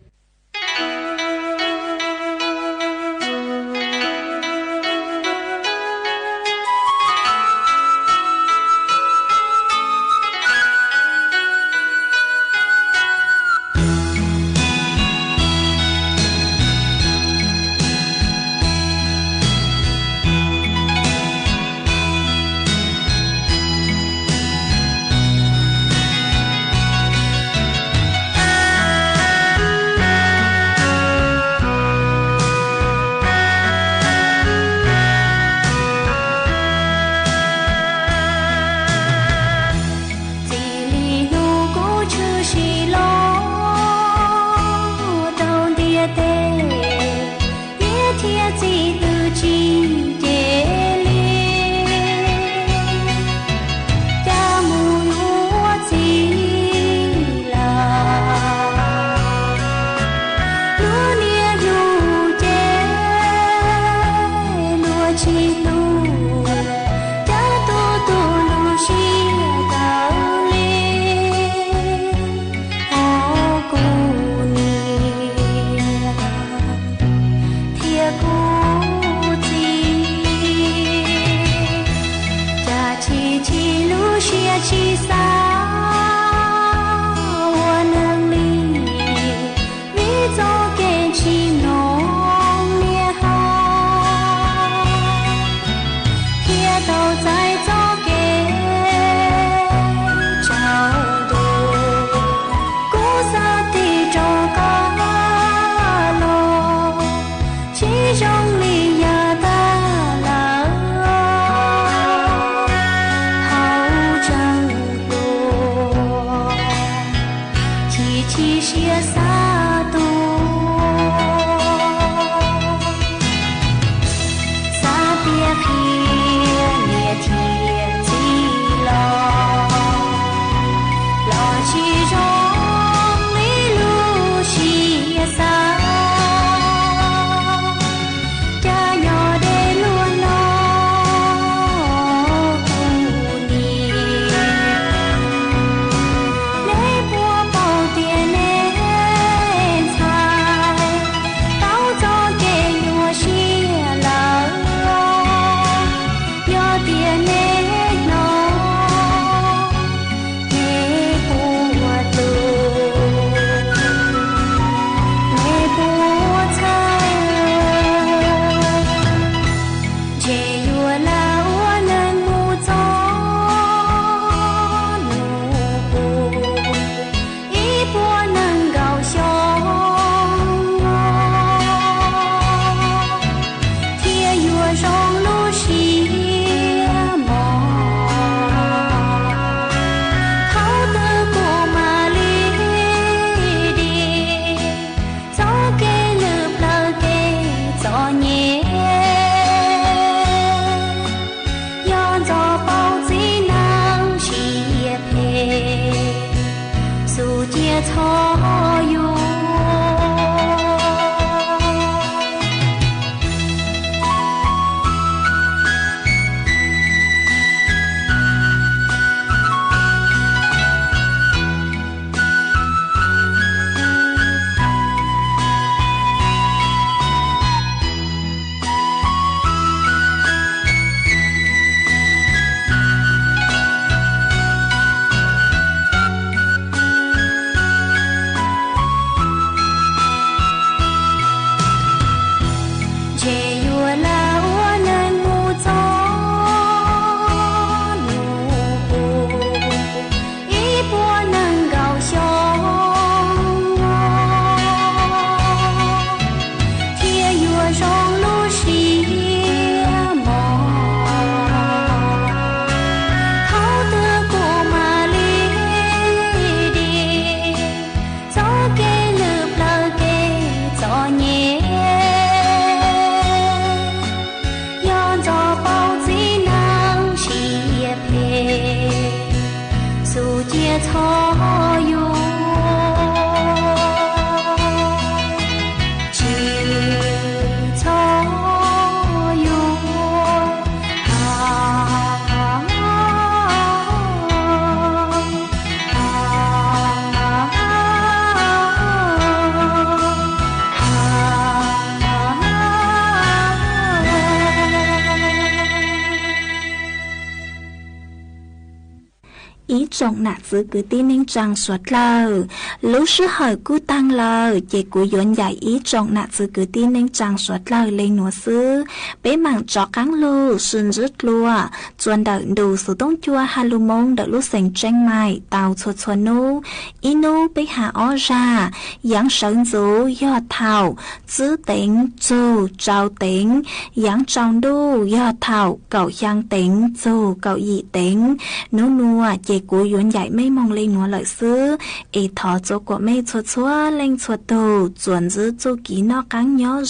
ý trọng nạ giữ cứ tin nên chẳng suốt lờ lúc sư hỏi cú tăng lờ chỉ cú yuan giải ý trọng nạ giữ cứ tin nên chẳng suốt lờ lên núa sư bế mảng chó cắn lù xuân rứt lùa chuan đợi đủ số tông chua hà lù mông đợi lúc sành tranh mài tàu chuột chuột nu inu bế hạ ó ra giáng sơn dũ do thảo giữ tính dù trao tính giáng trong đu do thảo cậu giang tính dù cậu dị tính nô nua chỉ cú yuan giải mây mong lên núa lợi sư ý thọ chỗ của mây chuột chua lên chuột tù chuồn giữ chu ký nó cắn nhỏ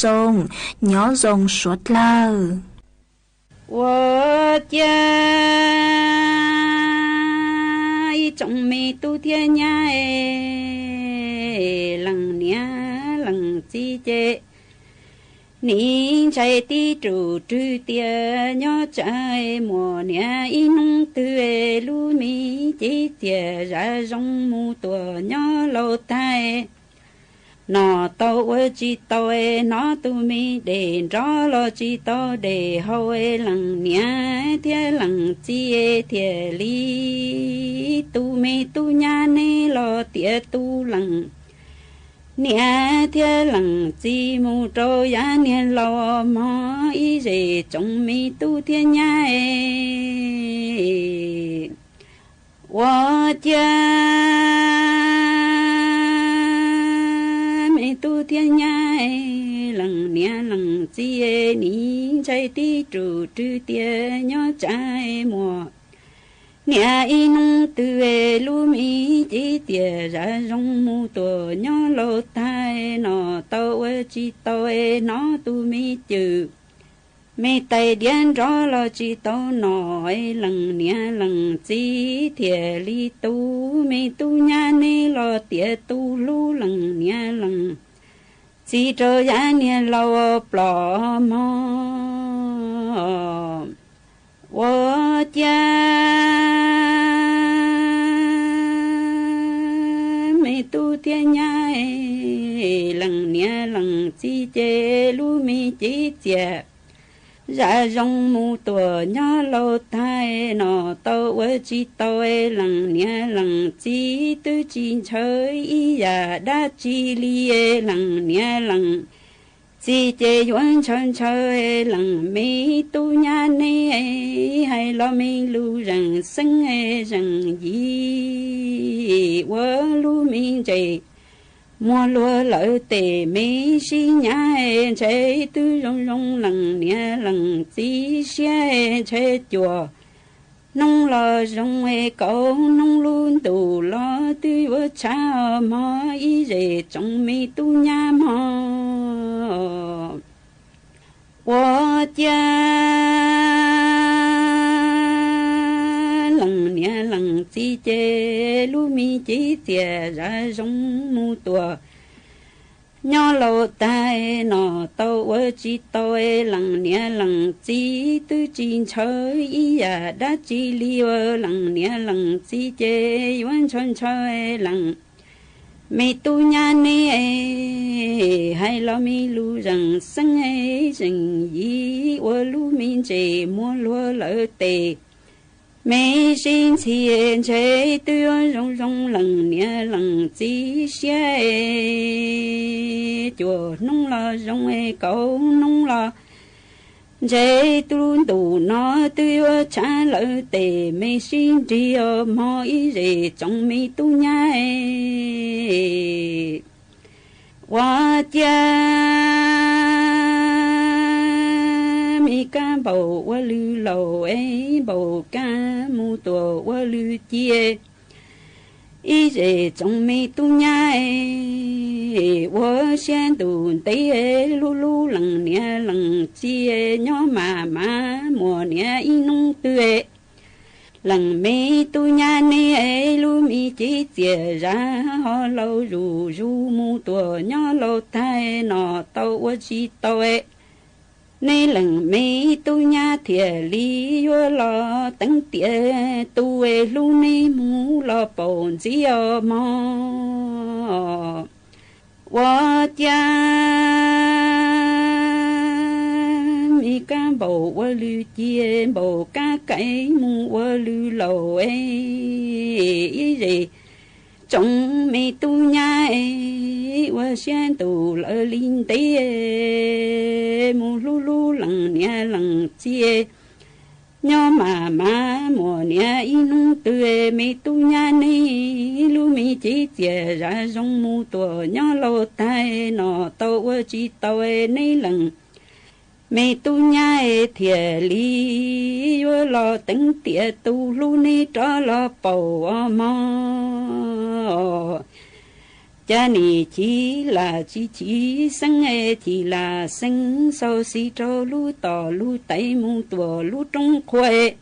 rồng suốt lờ 我家一种美都天呀哎，冷年冷季节，你在地主住的鸟在莫年一弄对路米季节，热容木多鸟老太。nó tao ơi chỉ tao ơi nó tu mi để rõ lo chỉ tao để hậu ơi lằng nhá thế lằng chi thế li tu mi tu nhá nè lo tiệt tu lằng nhá thế lằng chi mu trâu ya nè lo mò ý gì trong mi tu thế nhá我家tu thiên nhai lằng nia lằng chi ní chạy đi trụ trừ tia nhỏ trái mùa nia in từ lu mi chỉ tia ra rong mu tổ nhỏ lô tai nó tàu chỉ tàu nó tu mi chữ mẹ tay điên rõ lo chỉ tàu nói lằng nia lằng chi tia li tu mẹ tu nhà nè lo tia tu lu lằng nia lằng chỉ cho giá nè lâu bỏ mò, 我家每度天涯冷年冷季节路没季节。ra rong mu tua nhỏ lâu tai nó tàu ở chỉ tàu lằng nia lằng chỉ tư chỉ chơi ý ya đã chỉ li lằng nia lằng chỉ chế yuan chân chơi lằng mi tu nhà nè hay lo mi lu rằng sinh rằng gì wo lu mi chế mua lúa lợi tề mấy xí nhà chế tư rong rong lằng nia lằng chỉ xe chế chùa nông lo rong cậu nông luôn tù lo tư vợ cha mò ý gì trong mi tu nhà mò 我家冷年冷季节路米季节ra rong mu tua nhỏ lâu tai nó tàu ở chỉ tàu lằng nia lằng chỉ tư chỉ chơi ý ya đã chỉ liu lằng nia lằng chỉ chế yuan chân chơi lằng mẹ tu nhà nè hay lo mi lu rằng sinh rằng gì ở lu mi chế mua lúa lỡ tề mẹ xin tiền chế tư rong rong lần nia lần chỉ xe chùa nông lo rong cậu nông lo chế tu tù nó tư trả lỡ tề mẹ xin đi mọi gì trong mi tu nhà hoa cha mi ca bầu hoa lư lầu bầu ca mu tổ hoa lư chia ý gì trong mi tu nhà hoa sen tù tây lu lu lần nia lần chia nhỏ mà mùa nia y nông tươi lần mi tu nhà nè lu mi chỉ chia ra họ lâu rù rù mu tổ nhỏ lâu tai nó tàu ở chỉ tàu nè lần mi tu nhà thiệt lý yo lo tăng tiệt tu lu nè mu lo bồn chỉ mò 我家mi can bộ vơ lư chia bộ cá cấy mu vơ lư lầu ấy gì trong mê tu nhai vơ xuyên tù lơ linh tế mu lu lu lằng nia lằng chia nhớ mà mùa nia inu tươi mê tu nhai ni lu mi chỉ chia ra trong mu tua nhớ lâu tai nọ tàu vơ chỉ tàu này lằng mẹ tu nhai thiề lý vô lo tính tiệt tu lu ni cho lo bầu mò cha ni chỉ là chỉ sinh chỉ là sinh sau si cho lu tỏ lu tay mu tua lu trong khuê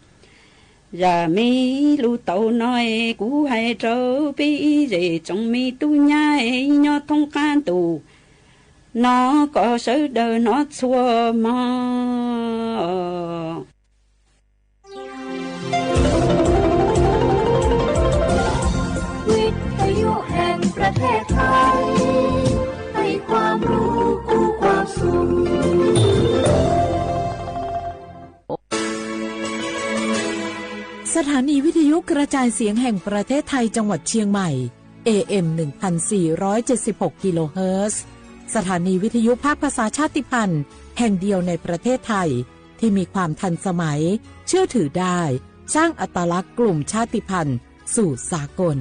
ra mi lu tàu nói cú hay trâu bi gì trong mi tu nhai nhớ thông can tù nó có sự đời nó xua mà วิทยุแห่งประเทศไทยให้ความรู้คู่ความสุขสถานีวิทยุกระจายเสียงแห่งประเทศไทยจังหวัดเชียงใหม่ AM 1476 กิโลเฮิรตซ์สถานีวิทยุภาคภาษาชาติพันธุ์แห่งเดียวในประเทศไทยที่มีความทันสมัยเชื่อถือได้สร้างอัตลักษณ์กลุ่มชาติพันธุ์สู่สากล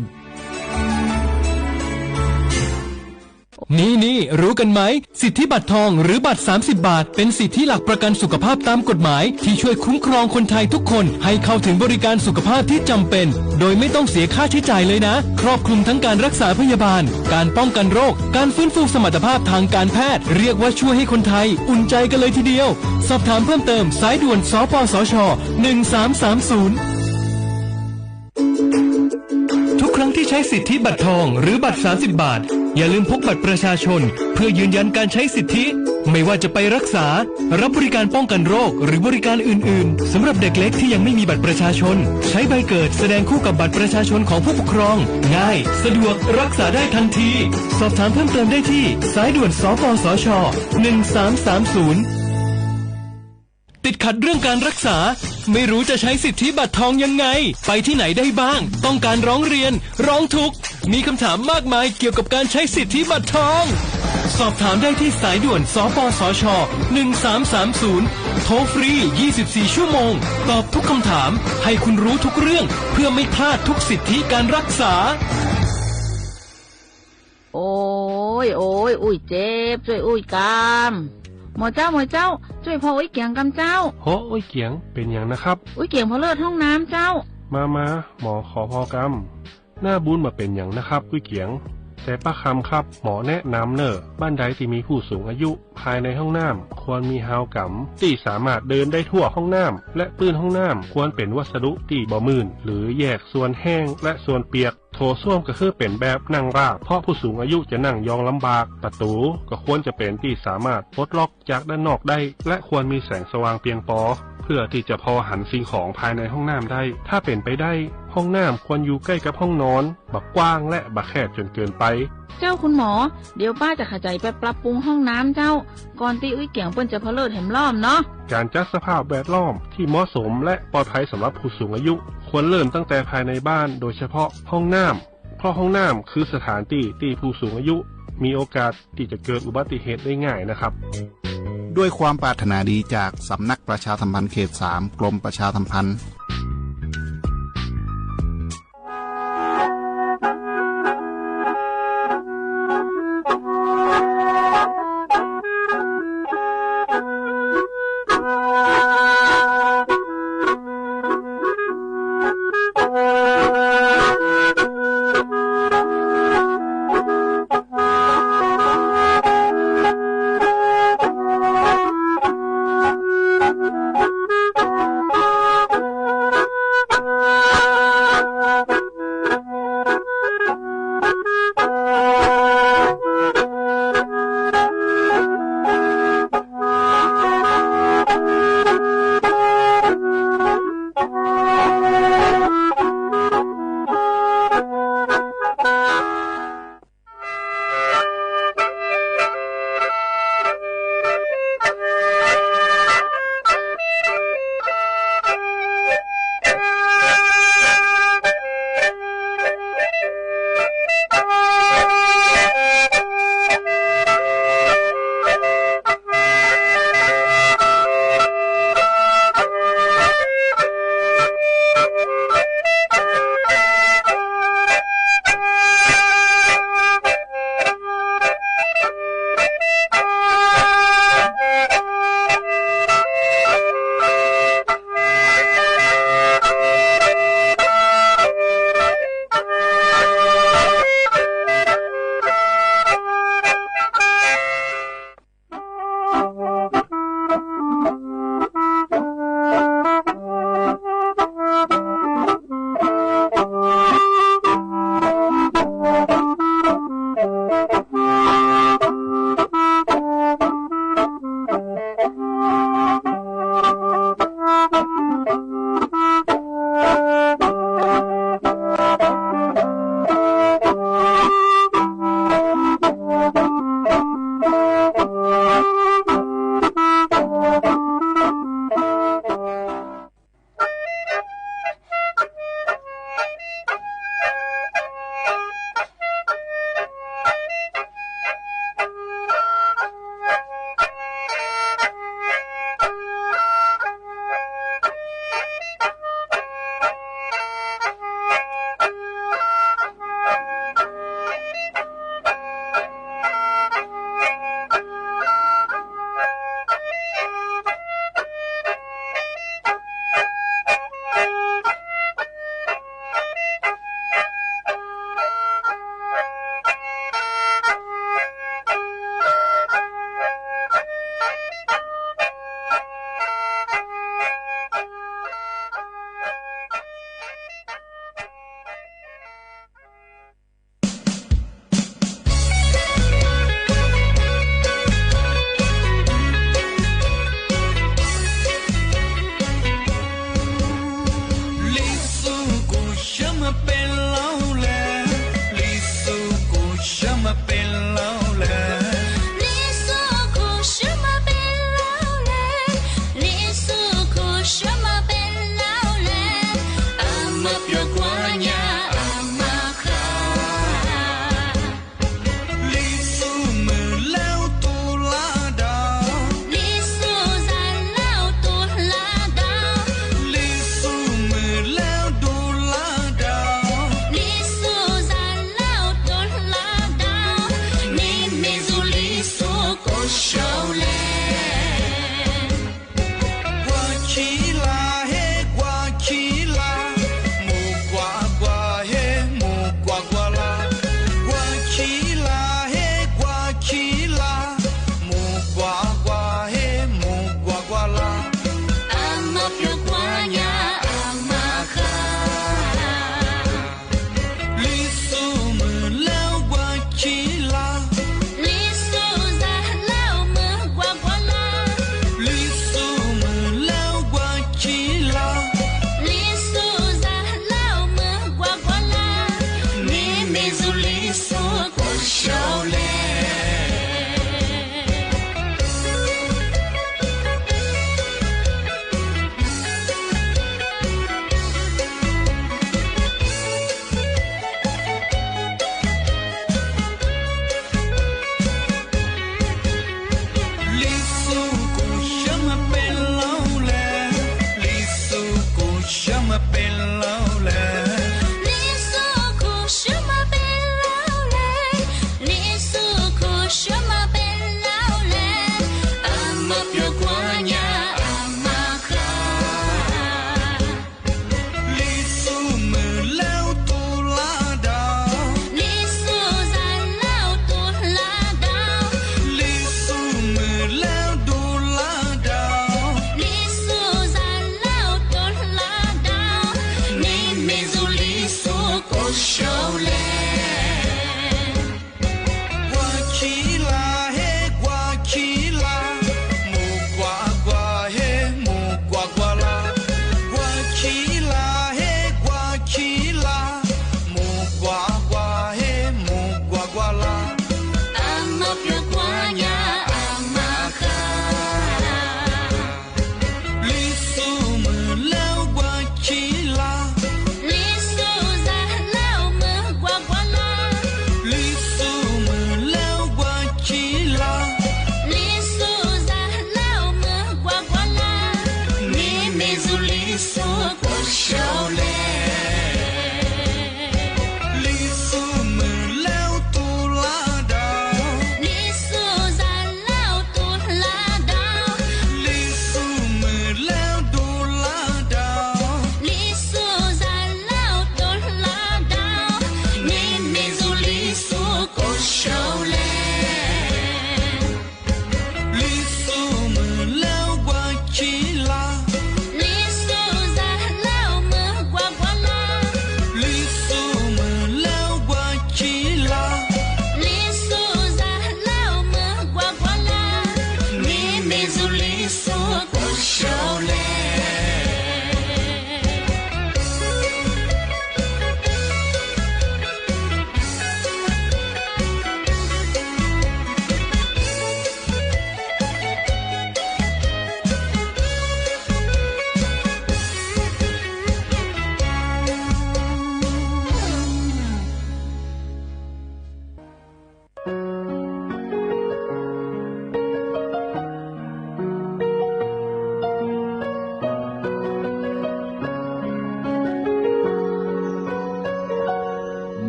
นี่รู้กันไหมสิทธิบัตรทองหรือบัตร30 บาทเป็นสิทธิหลักประกันสุขภาพตามกฎหมายที่ช่วยคุ้มครองคนไทยทุกคนให้เข้าถึงบริการสุขภาพที่จำเป็นโดยไม่ต้องเสียค่าใช้จ่ายเลยนะครอบคลุมทั้งการรักษาพยาบาลการป้องกันโรคการฟื้นฟูสมรรถภาพทางการแพทย์เรียกว่าช่วยให้คนไทยอุ่นใจกันเลยทีเดียวสอบถามเพิ่มเติมสายด่วนสปสช1330ทุกครั้งที่ใช้สิทธิบัตรทองหรือบัตร30 บาทอย่าลืมพกบัตรประชาชนเพื่อยืนยันการใช้สิทธิไม่ว่าจะไปรักษารับบริการป้องกันโรคหรือบริการอื่นๆสำหรับเด็กเล็กที่ยังไม่มีบัตรประชาชนใช้ใบเกิดแสดงคู่กับบัตรประชาชนของผู้ปกครองง่ายสะดวกรักษาได้ทันทีสอบถามเพิ่มเติมได้ที่สายด่วนสปสช1330ติดขัดเรื่องการรักษาไม่รู้จะใช้สิทธิบัตรทองยังไงไปที่ไหนได้บ้างต้องการร้องเรียนร้องทุกข์มีคำถามมากมายเกี่ยวกับการใช้สิทธิบัตรทองสอบถามได้ที่สายด่วนสปสช1330โทรฟรี24ชั่วโมงตอบทุกคำถามให้คุณรู้ทุกเรื่องเพื่อไม่พลาดทุกสิทธิการรักษาโอ้ยอุ้ยเจ็บช่วยอุ้ยกามหมอเจ้าช่วยพออุ้ยเกียงกำเจ้าโหอุ้ยเกียงเป็นอย่างนะครับอุ้ยเกียงพอเลิศห้องน้ำเจ้ามาหมอขอพอกำหน้าบุญมาเป็นอย่างนะครับอุ้ยเกียงแต่ป้าคำครับหมอแนะนำเนอะบ้านใดที่มีผู้สูงอายุภายในห้องน้ำควรมีฮาวกัมที่สามารถเดินได้ทั่วห้องน้ำและพื้นห้องน้ำควรเป็นวัสดุที่บ่มื่นหรือแยกส่วนแห้งและส่วนเปียกโถส้วมก็คือเป็นแบบนั่งราบเพราะผู้สูงอายุจะนั่งยองลำบากประตูก็ควรจะเป็นที่สามารถปลดล็อกจากด้านนอกได้และควรมีแสงสว่างเพียงพอเพื่อที่จะพอหันสิ่งของภายในห้องน้ำได้ถ้าเป็นไปได้ห้องน้ำควรอยู่ใกล้กับห้องนอนบักกว้างและบักแคบจนเกินไปเจ้าคุณหมอเดี๋ยวป้าจะขยายไปปรับปรุงห้องน้ำเจ้าก่อนที่อุ้ยเกียงเปิ้นจะพอเลิศแหมล้อมเนาะการจัดสภาพแวดล้อมที่เหมาะสมและปลอดภัยสำหรับผู้สูงอายุควรเริ่มตั้งแต่ภายในบ้านโดยเฉพาะห้องน้ำเพราะห้องน้ำคือสถานที่ผู้สูงอายุมีโอกาสที่จะเกิดอุบัติเหตุได้ง่ายนะครับด้วยความปรารถนาดีจากสำนักประชาสัมพันธ์เขต 3 กรมประชาสัมพันธ์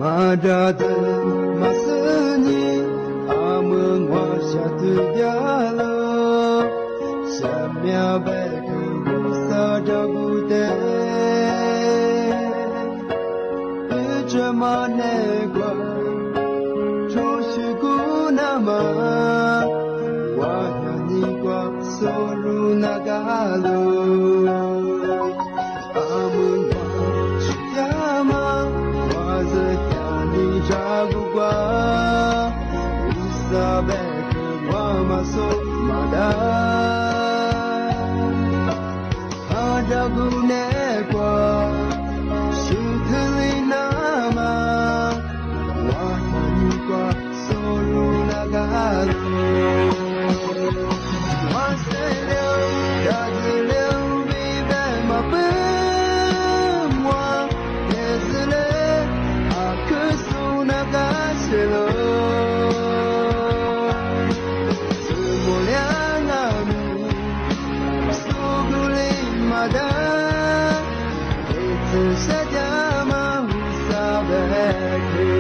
Madad masni ameng wasatudala samya beku sadagude ijamane kwa choshikunama wahani kwa soru nagalo ameng wasutama Jagua Isabek Mamaso Mada Adagunekwa Shuthalinama Wahanikwa Solu Nagalo Waseleo Dadileo Vive Mapemwa Yezile Nagaselo Sumuliangami Suguli Mada Itu saja mahu sabeki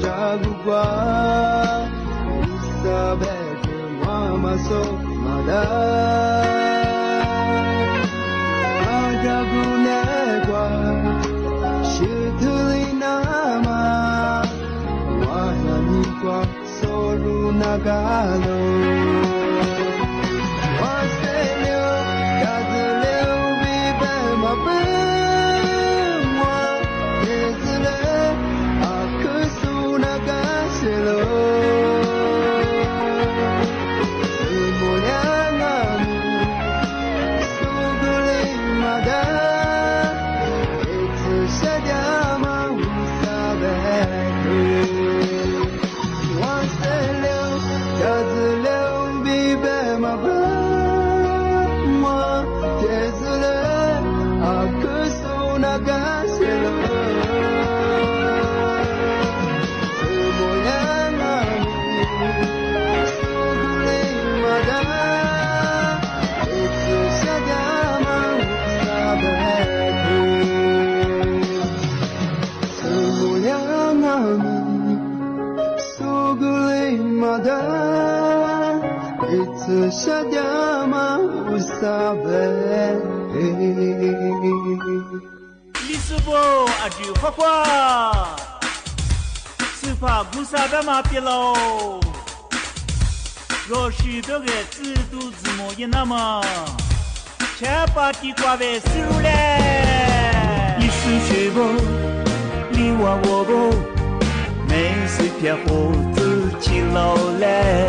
Jagua Isabek Mamaso Mada Adagunekwa Shitulinama Wahanikwa Soru Nagalo Waseleo Dadileo Vive Mapemwa Yezile Nagaselo 子了比白马白马天子了阿克苏那个西了下掉嘛无所谓。李师傅阿舅花花，是怕无啥的嘛别喽。若许多个制度字母也那么，全把地瓜为输嘞。李师学不，李娃我不，没事偏活自己老嘞。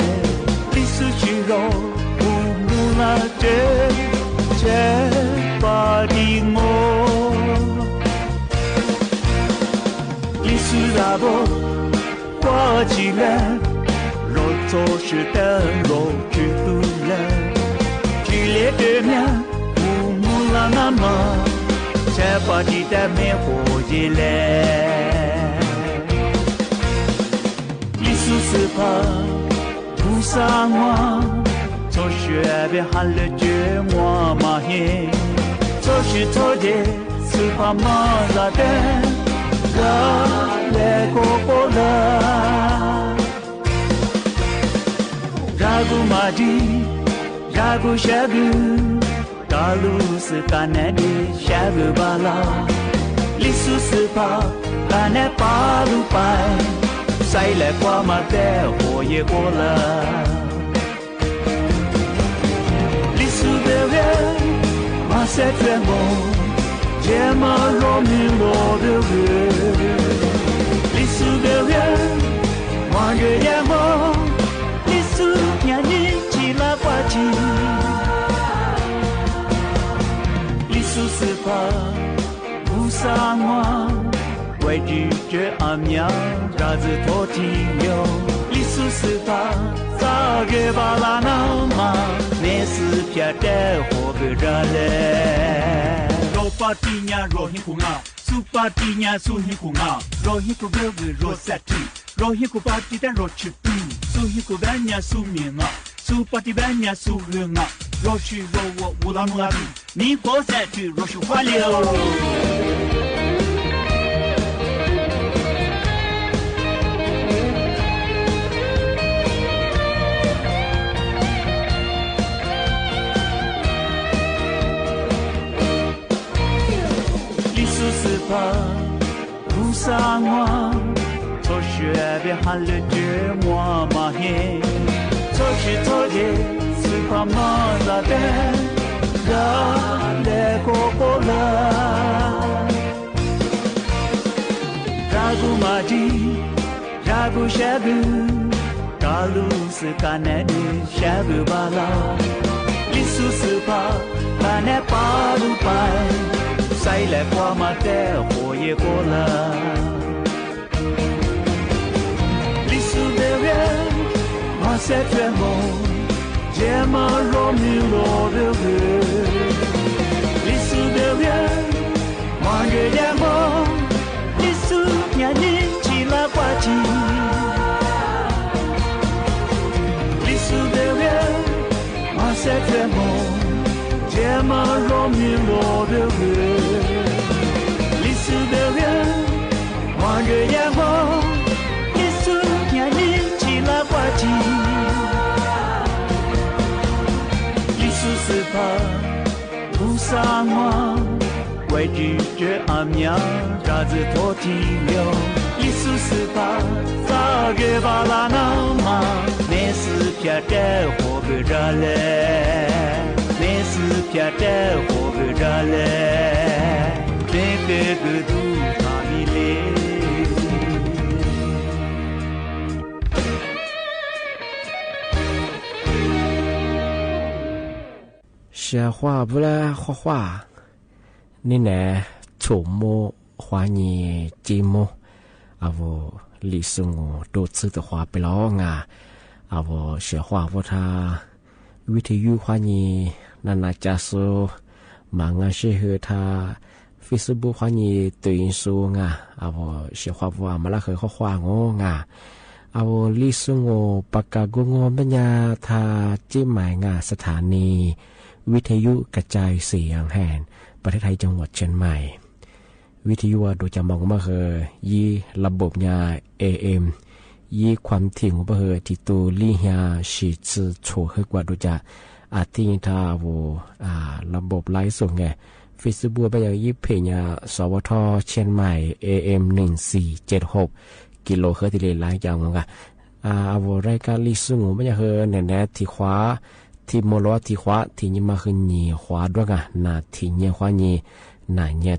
李师学肉，不努那这把地我。李师大伯，挂起来。若做事的若知足了，剧烈的面不木了那么，才把地的面活起来。一数四怕不上我，做事别喊了绝我嘛嘿，做事做的是怕嘛拉的，让来过过了。Ragu madi, ragu shagu, kalu sekanade shagu bala, lisu sepa, kane palu pai, sai le kwa mate hoye kola. Lisu beve, ma se tremo, jema romi lo beve. Lisu beve, ma ge yemo.呀，你起了挂起，李叔是怕不上我，为拒绝阿苗，啥子托提牛，李叔是怕咋个把拉那嘛，没事偏得活个着嘞。罗巴蒂亚罗辛苦啊，苏巴蒂亚苏辛苦啊，罗辛苦哥哥罗萨提，罗辛苦巴蒂的罗吃土。苏希古班呀苏明啊，苏巴蒂班呀苏人啊，若是若我乌拉木拉比，你活下去若是花柳。李叔是怕不上我。做事别喊了绝我嘛嘿，做事做的是怕嘛咋的，让来过过了。Ragu madi, ragu shagu, kalu sekanade shagu bala, lisu sepa, kane palu pai, sai le kwa mate hoye kola.我在dream je ma romi lo de lisu de bien mange de mo lisu nya ni chi la kwa chi lisu de bien我在dream je ma romi lo de lisu de bien mange de mo lisu nya ni chi la kwa chi是怕不上我，为拒绝阿苗，啥子托提牛，李叔是怕咋个把拉那嘛，没事偏得活个着嘞，没事偏得活个着嘞，这个都他咪嘞。小花不啦花花，你呢？草木花叶寂寞，啊我李叔我多次的花不了啊，啊我学话不他วิทยุควานีนานาจาสูมางาเชื่อ他Facebook ควานีตัวอินสูงอ่ะอ่ะเชื่อว่าว่ามาละเคยข้อความงงอ่ะอ่ะลิสุงโอปากกาโกงอปัญญาทาจิ้มหมายงาสถานีวิทยุกระจายเสียงแห่งประเทศไทยจังหวัดเชียงใหม่วิทยุโดยจะมองมาคือยี่ระบบยา AM ยี่ความถี่ของประเทศที่ตัวลี่ยาฉีดสื่อโฉให้กว่าโดยจะอาทิตย์ทาวระบบไลฟ์ส่งไงFacebook ไปยังยี่เพญาสวทเชียงใหม่ AM 1476กิโลเฮิรตซ์ที่ไลฟ์ยาวงะรายการลิสุงไม่ใช่เฮอแน่ๆที่ขวาที่โมโลที่ขวาที่นี่มาคือนี่ขวาด้วยกันนาที่นี่ขวานี่นาเนี่ย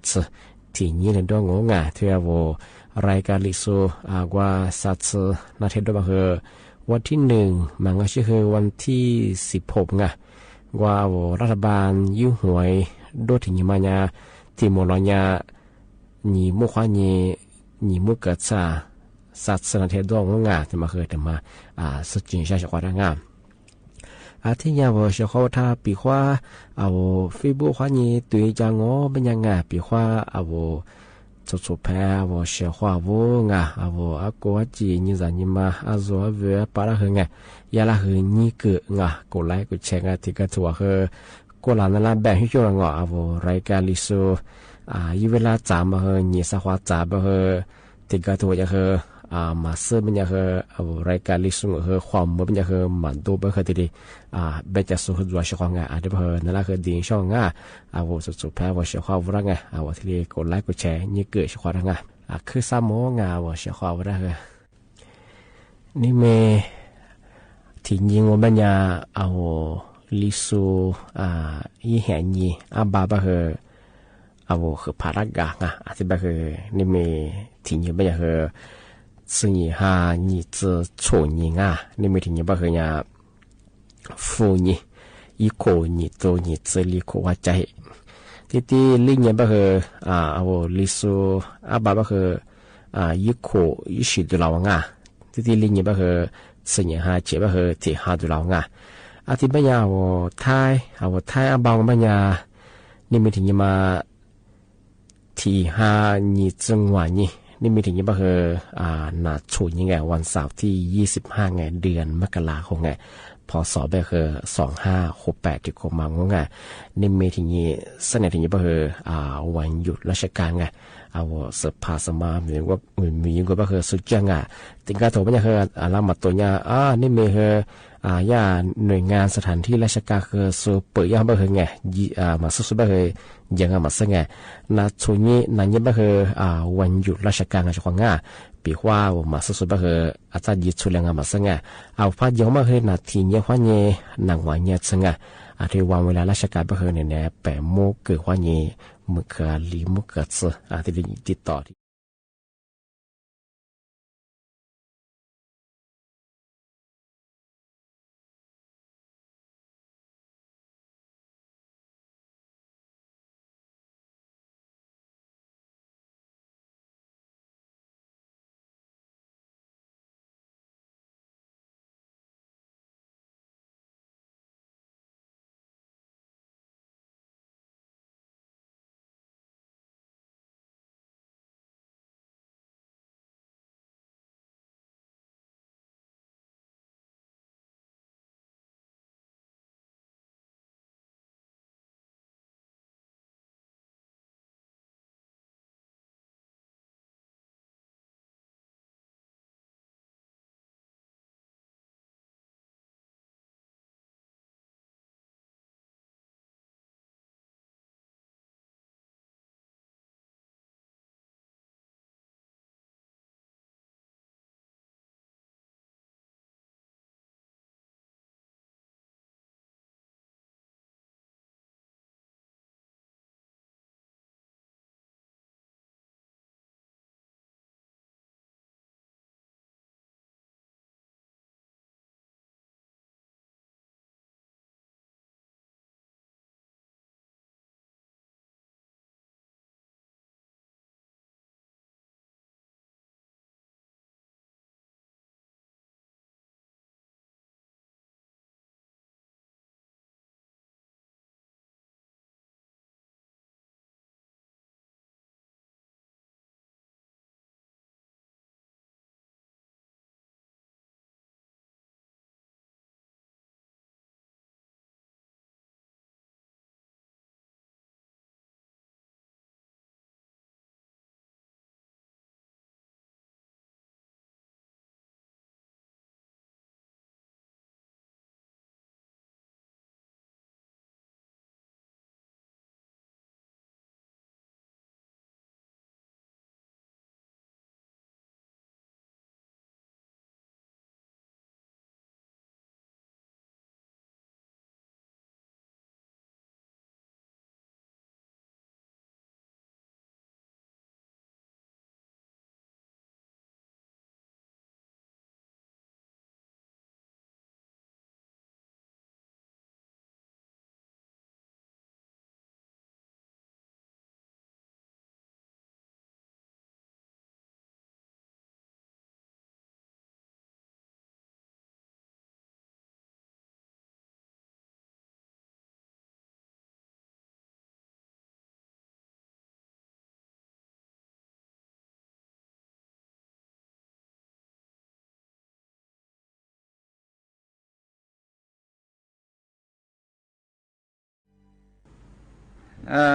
ที่นี่เลยด้วยงงะที่รายการลิสุกว่าสัตว์นาทีด้วยมาคือวันที่1มันก็ชื่อวันที่16ไงว่ารัฐบาลยุ่งหวยโดยที่นี่มาเนี่ยที่โมโลเนี่ยนี่มุขวานี่มุกเกิดซาสัตว์นาทีด้วยงงะที่มาคือแต่มาสุดจริงใช่ชักว่าได้งามที่ยาวเชื่อเขาถ้าปีขว่าFacebook ขวานี่ตัวจังอ๋เป็นยังไงปีขว่าสุดแพ้เชื่อว่างะกูจีนี่จะนี่มาเวปาระเหงยาละเหนี่เกิดงะกูไลค์กูแชร์ที่ก็ถือว่ากูหลานนั่นละแบ่งให้ช่วยงะรายการลิซูยี่เวลาจ่ามานี่สักว่าจ่ามาที่ก็ถือว่ามาเสื้อเป็นยังรายการลิสุงความมั่เป็นยังมันดูเป็นทีดีเบจะสู้ด้วยช่องงานที่นั่นแหละคือดีช่องงานสุดแพ้ว่าเชื่อความรักไงที่กดไลค์กดแชร์นี่เกิดช่องความรักไงคือซ้ำโมงเชื่อความรักนี่เมที่ยิงว่าเป็นยังลิสุยี่แห่งยี่บาบะคือภารกิจที่แบบนี่เมที่ยิงเป็นยัง是你哈，你这错人啊！你每天你把人家负你，一个你做你这里可话ใจที่另一把个我历史爸爸个一个一时的老啊，ที่另一把个是你哈，这把个ที่哈的老啊，ที่把呀我太爸我把呀，你每天你嘛ที่哈你正晚你。นี่มีถึงยี่บ้านาชูยังไงวันเสาร์ที่25ไงเดือนมกราคมไงพศแบบ2568ที่ผมมางงไงนี่มีถึงยี่เสนอถึงยี่บ้าวันหยุดราชการไงสภาสมาเหมือนว่ามีก็บ้าสุดจังถึงการถูกไม่ใช่ละมาตัวเนี่ยนี่มีย่าหน่วยงานสถานที่ราชการคือสูเปิดย่าบ้าไงมาสุดบ้ายังมาสังไงนาช่วงนี้นั่นยังบ้าวันหยุดราชการช่วงปีว่ามาสุดบ้าอาจารย์ยึดชุดแรงมาสังไงพายังบ้านาทีนี้ว่าเนี่ยนางวันเนี่ยสังไงที่วันเวลาราชการบ้าเนี่ยแปะโมกเกิดว่าเนี่ยมุกลีมุกเกิดที่ติดต่อ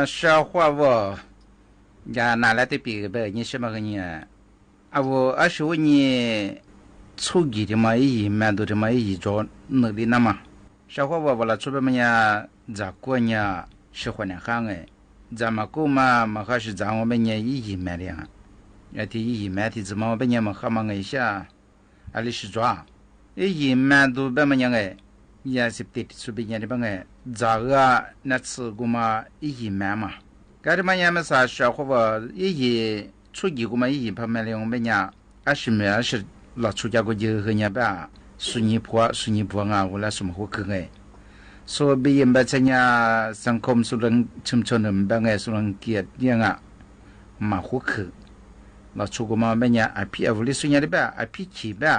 消化我呀拿来的比个你什么个你啊我25年初级的嘛一满多的嘛一做那里那嘛消化我了出边么呀咋过呢是换点行哎咱们购嘛还是咱我们呢一买的啊要提一买的怎么我们呢嘛还嘛一下啊里是抓一买都别么样哎也是得出边的吧哎咋个那次过嘛一买嘛该的嘛也没啥消化我一初级过嘛一拍卖的我们呢20是老出家过就和人吧顺你婆啊我来什么活可哎所以也把这呀สังคมสุรังชุมชนบางไงสุรังเกียรติเนี่ยงะมาหัวคือเราชูกมาบางอย่างพี่เอาลิสุญญาดิบะพี่ขีบะ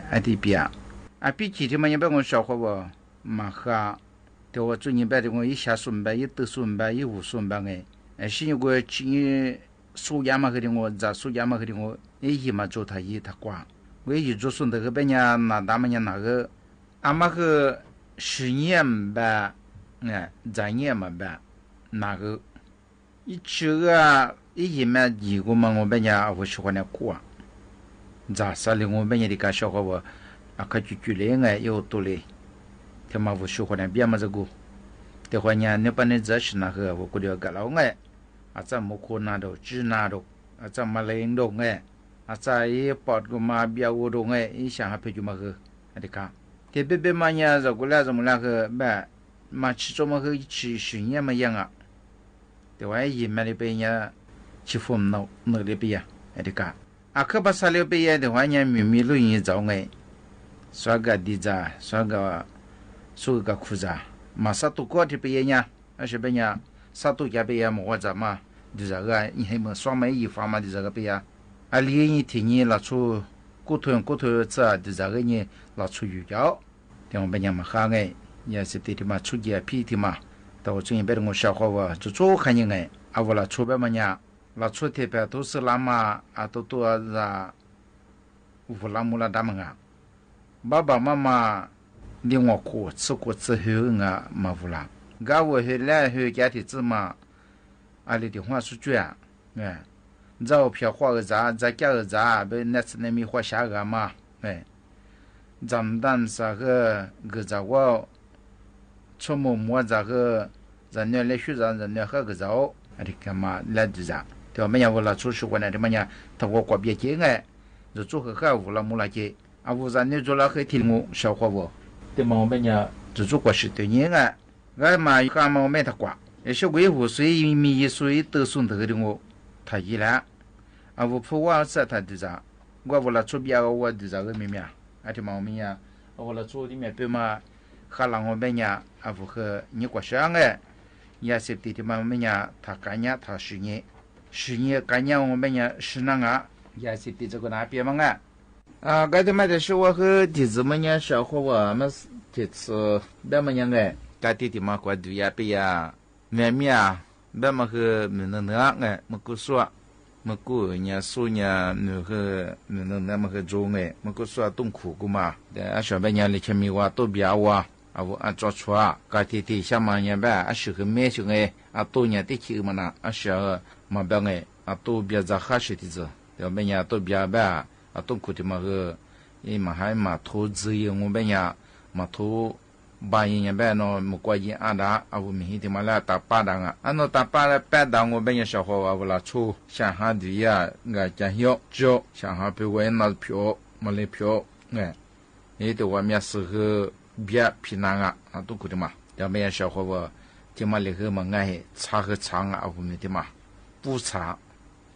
ไอ้ที่เปียพี่ขีที่มันยังเป็นคนชาวเขาว่ามาค่ะแต่ว่าจุนี่แบบที่ว่าอีชาสุนบะอีตุสุนบะอีหูสุนบะไงสิ่งที่ชีสุยามาคือที่ว่าจะสุยามาคือที่ว่าอีมา做他一他挂我一做顺的个别人那他们那个阿妈个10年吧3年嘛吧那个一这个一买一个嘛我别人我喜欢那过咋啥的我别人的个小伙我啊可就来哎有多嘞他妈我喜欢那别嘛这个的话呢那把那这是那个我估计个老哎啊咱没可能都只拿都啊咱มาเลงดง哎啊在ปอดก็มาเบียวดง哎一想还陪就嘛个啊的看这别别嘛呀，这过来怎么那个呗？嘛吃怎么个吃训练嘛样啊？对吧？一买的别人吃饭那里边呀，哎的个，啊可把啥里边呀的话呢，咪录音找哎，刷个地咋，刷个裤子，嘛啥都搞的别呀，而且别人啥都家别呀，么子嘛，就这个你还么双门一方嘛，就这个别呀，啊，另一天你拿出。骨头这的这个呢，老出鱼胶，但我们讲嘛哈哎，也是对的嘛，出去皮的嘛，到我这边的我小伙娃就做看见哎，啊我了出边嘛呢，老出这边都是那嘛啊都是乌拉木拉他们啊，爸爸妈妈令我过吃过之后啊嘛乌拉，噶我后来后家的子嘛，啊里的话是这样哎。照片画个啥，再加个啥，被那次那米画下个嘛，哎，咱们当啥个啥我，出门咋个，人家来学人家喝个早，啊的干嘛来的啥？对吧？没有我了出去过来的么呀？他我过别接哎，就做个喝无了木了接，啊无人家做了很听我小伙不？对嘛？我们呀，就做过10多年哎，俺嘛干嘛我没他挂，也是维护水米水都送得的我。他一来，啊，我不我是他的啥，我为了出边我的啥个咩咩，啊，这嘛我们呀，为了做的咩别嘛，哈浪我们呀，啊，不和你过上哎，也是的嘛我们呀，他干呀他10年干呀我们呀是那个，也是的这个那边嘛啊，该他妈的是我和弟子们呀小伙我们这次别么样哎，该弟弟嘛过度呀别呀，咩咩啊。别么个没能哎，么个说，么个人家说呢，那个没能那么个做哎，么个说痛苦个嘛，啊小别人里前面话都别话，啊我按做错啊，个天下嘛人吧，啊是个没是哎，啊多年的去嘛那，啊是嘛别哎，啊都别在哈是的子，要别人都别吧，啊痛苦的嘛个，伊嘛还嘛投资业我别人嘛投。把人家别那么过瘾啊的，啊我明天嘛来打巴掌啊，啊那打巴了巴掌我别人小伙啊我来出，想下的呀，我讲要就想下别为拿票，没来票，哎，你的外面是个别平安啊，啊都可的嘛，要别人小伙我，他妈那个嘛哎，查和长啊我们的嘛，不查，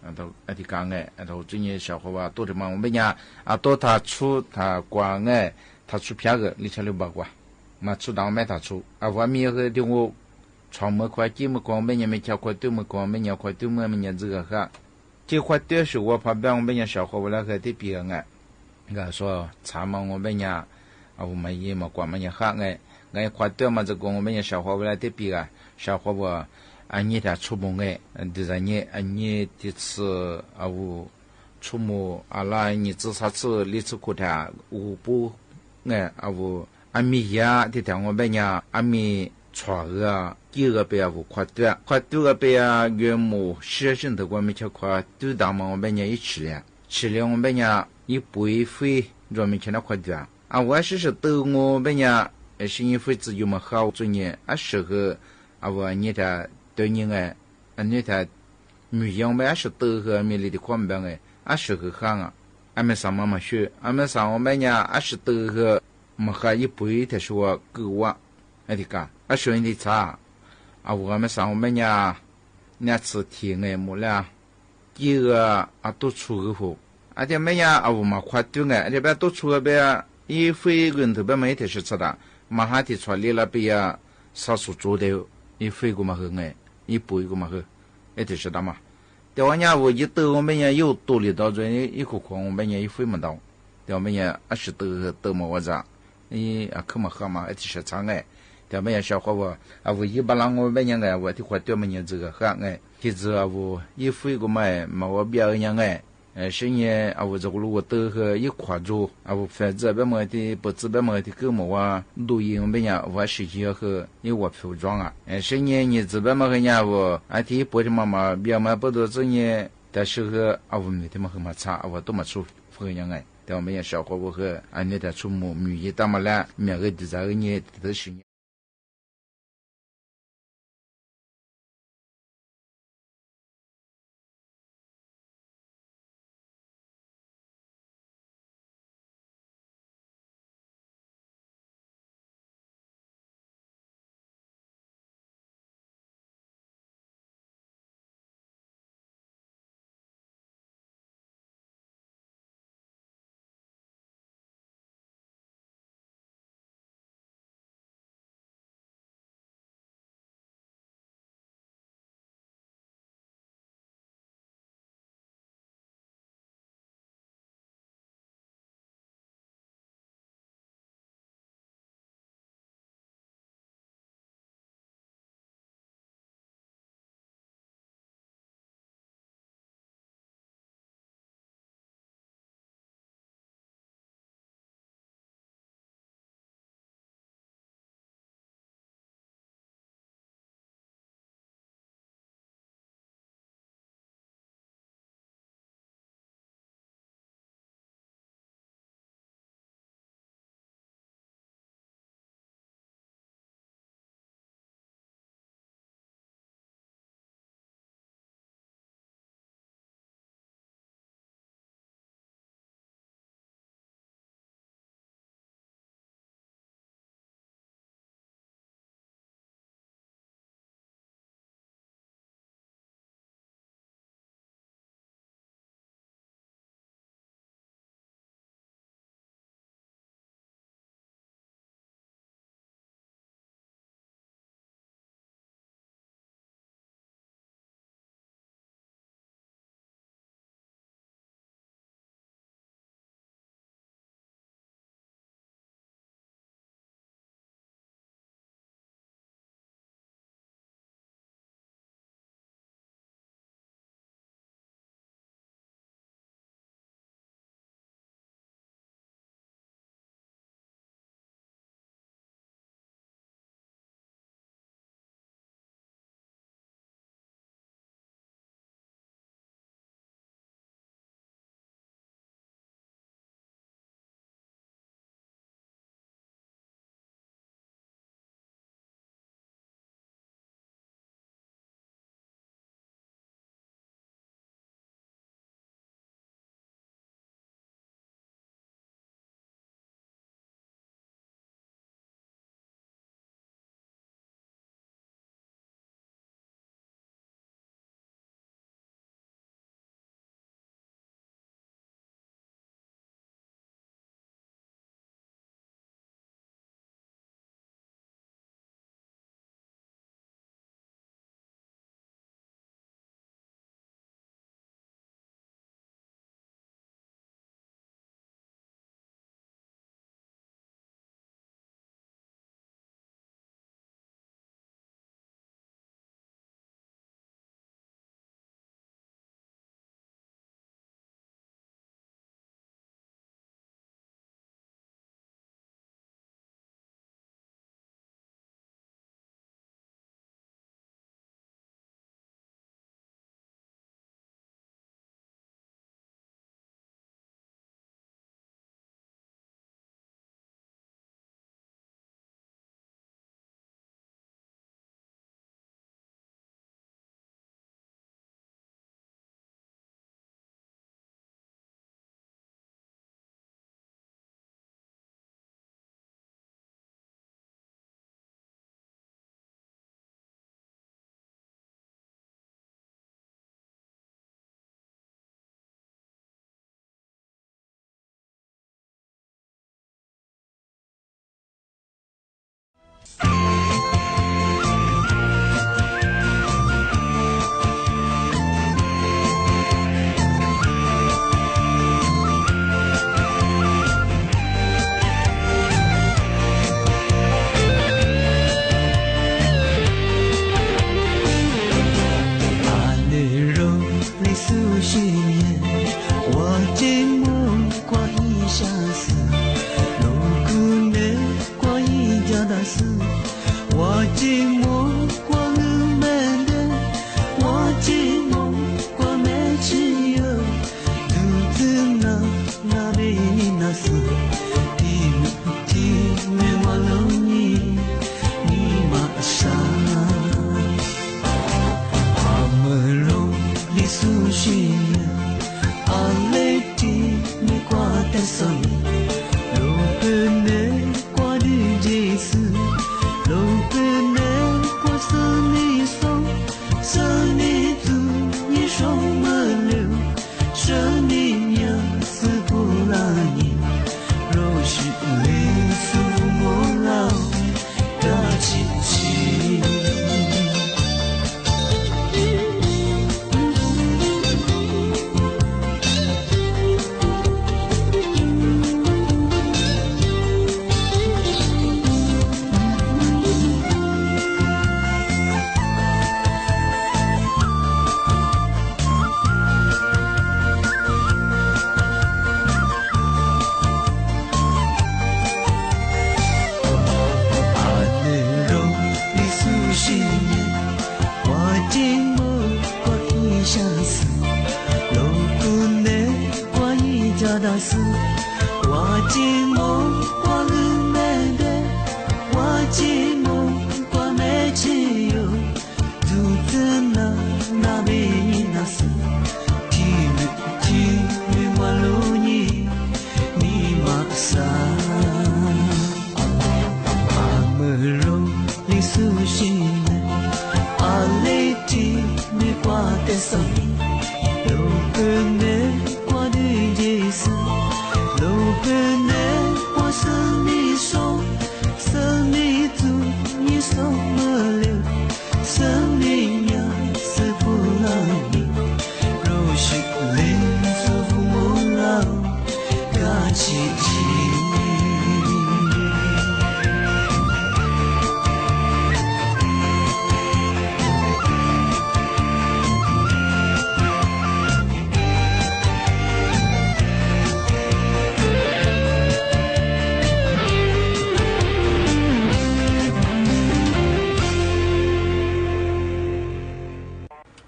啊都啊的讲哎，啊都这些小伙啊多的嘛，我们家啊多他出他光哎，他出票个2600块。嘛出当买他出，啊外面个的我床么块几么光每年没交块多么光每年块多么每年这个哈，这块多是我怕别我每年小伙我那个的别个我说查嘛我每年啊我们也嘛光每年哈我块多嘛这个我每年小伙我那的别个小伙我啊你他出门第三年啊你这次啊我出门啊啦你至少次你次过他我不啊我。阿米呀，这条我们呀，阿米船个第二个边无快短，快短个边原木学生的我们吃快短大嘛，我们也一吃了我们也一杯费，我们吃那快短啊，我是都我们也是因为自由嘛好做呢，啊适合啊我你的对人哎，啊你的女样们也是都和米里的款本哎，啊适合好啊，俺们上嘛学，俺们上我们也啊是都和么还一杯的说够啊。哎，这个啊，说你查啊，我们上我们家那次天哎，没了，第二个啊，都出个货，而且没呀啊，我们快丢哎，这边都出个边，一飞人头边没得是吃的，马上提出来了边啊，少数做的，一飞个嘛喝哎，一杯个嘛喝，哎，得是的嘛。对我家我一兜我们也有多里到这一口矿，我们也一飞没到，对我们也啊是都么我咋，你啊可么喝嘛，哎，得是长哎。แต่ไม่อยากชาวเขาว่าเอายี่บาลังว่าเป็นยังไงว่าที่ขวดตัวมันยังจะข้างไงที่จะเอายี่ฟุ้ยก็ไม่มาว่าเบียร์ยังไงซึ่งเนี่ยเอาจะรู้ว่าตัวคือยี่ขวดจูเอาแฟนจะเป็นเมื่อที่ปัจจุบันเมื่อที่คือมาว่าดูยังเป็นยังว่าสิ่งที่คือยี่ว่าผิวจ้องซึ่งเนี่ยนี่จะเป็นเมื่อเนี่ยว่าไอ้ที่ปวดมาเบียร์มาปวดตัวเนี่ยแต่是คือเอาไม่ที่มาคือมาช้าเอาตัวมาสู้เพื่อยังไงแต่ว่าไม่อยากชาวเขาว่าคืออันนี้แต่ชั่วโมงมียี่ตั้งมาแล้วมีอะไรที่จะเนี่ยที่สิ่ง寂寞过日门的，我寂寞过没只有独自那边那是地没我了你马上阿门罗里苏西阿雷蒂没挂的手罗本内挂的杰斯罗本内挂是你手是你主你手么流是你呀是不拉你若是你是我老的亲戚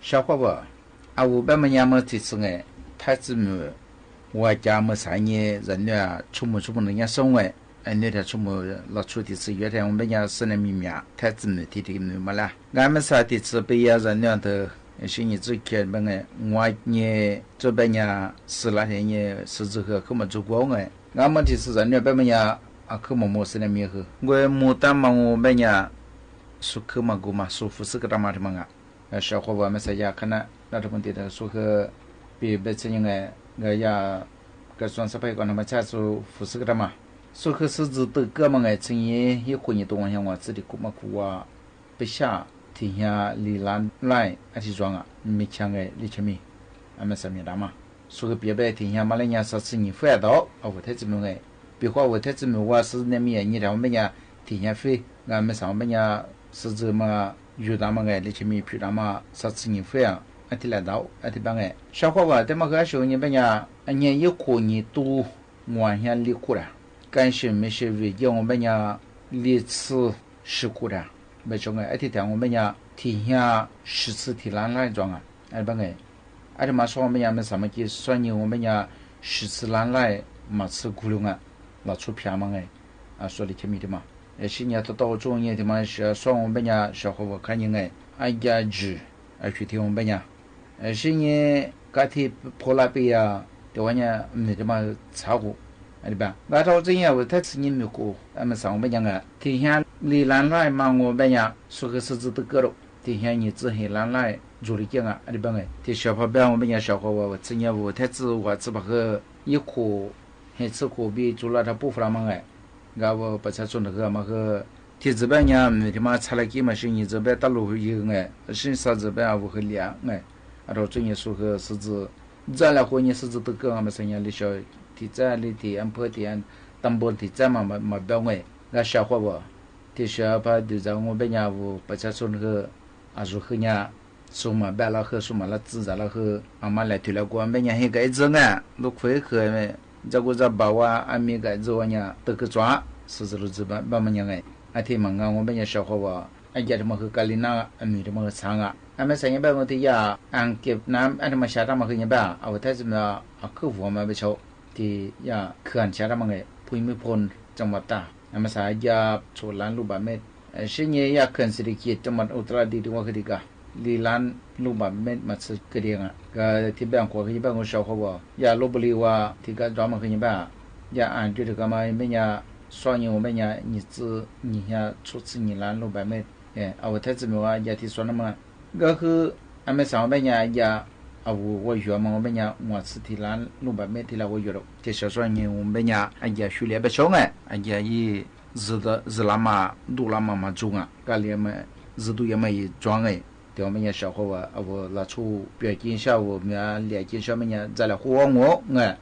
小伙伴，我爸们娘们这次哎，太子母，我家么3年人了，出门人家送哎，那天出门老出的是月天我们家是那米太子母的么啦，俺们啥的是被人了的，是你最开门哎，我呢这边呢是那天呢是这个可么做光哎，俺们的是人了，爸们呀可么是那米喝，我牡丹嘛我们呀，说可么个嘛，说不是个大嘛的嘛啊。小伙伴们在家看呢，那这问题的说个比别这样哎，我呀，个算是被管他们家属服侍个的嘛，说个是指的个嘛哎，今年一回你都往向我自己姑妈姑啊，不下停下里兰来而且装啊，没抢哎，你前面，俺们上面的嘛，说个别别停下马来人说是你飞到，我太子们哎，比方我太子们我是那面你让我们家停下飞，俺们上面家是这么。有那么个，你前面譬那么啥子人飞啊？天来到，天帮个。小伙伴，这么个时候你别呀，你一哭你都往下离哭了，感谢没些为叫我们呀历次事故了，没说个，天我们呀天下10次天蓝来装啊，帮个，嘛说我们呀没什么去算你我们呀10次蓝来马次咕噜啊，老出片嘛个，说的前面的嘛。新年到中年的嘛是说我们家小伙伴看见哎家住去听我们家新年个体破烂杯啊的话呢没这么差过对吧那到这样我太吃你没过俺们上我们家个天下里兰来嘛我们家说个是指的个了天下你只黑兰来做的讲啊对吧的小伙伴我们家小伙伴我今年我太子我只把个一颗还吃可比做了他不服了嘛我不才做那个嘛个，天这边呢，没他妈查了几嘛是你这边大陆会有哎，是啥这边我会凉哎，到专业说个是指，咱俩过年是指都个俺们生意里小，地站里地安坡地安，当波地站嘛标哎，俺小伙伴，地小把地站我边家我不才做那个，说和伢，说嘛白了和说嘛了自然了和，俺妈来推了过俺边家还改正哎，都可以喝没。这个在把娃俺们改之后呢，这个抓是这路子吧，慢慢样哎，天忙啊，我们家小伙伴， อันยามาคือกาลินาอันมีมาคือสังอ่ะอันไม่ใช่ยังแบบบางทียาอ่างเก็บน้ำอันธรรมชาติมาคือยังแบบเอาแต่จะมาเอาคือหัวมาไปโชว์ที่ยาเขื่อนชาติมาไงภูมิพลจังหวัดตากอันไม่ใช่ยาโชว์ล้านลูกบาศก์เมตรเช่นนี้ยาเขื่อนสิริกิติ์จังหวัดอุตรดิตถ์ว่าคือดีกาลีล้านลูกบาศก์เมตรมาสึกเดียงอ่ะก็ที่แบงก์ขวาคือแบงก์ของชาวเขาว่ายาลบบุรีว่าที่ก็จอมาคือยังแบบยาอ่านจุดก็มาไม่ยา双年我们呀，你下出次你来600米，我太子们话也提说那么，个是俺们上边呀也，我学嘛我们呀，我是提来600米提来我学了，这小双年我们呀，也训练不少哎，也以日拉嘛，路拉嘛中啊，干练嘛日都也嘛一装哎。对我们也小伙吧，我拿出表见下我们连见下面呀，再来活我哎。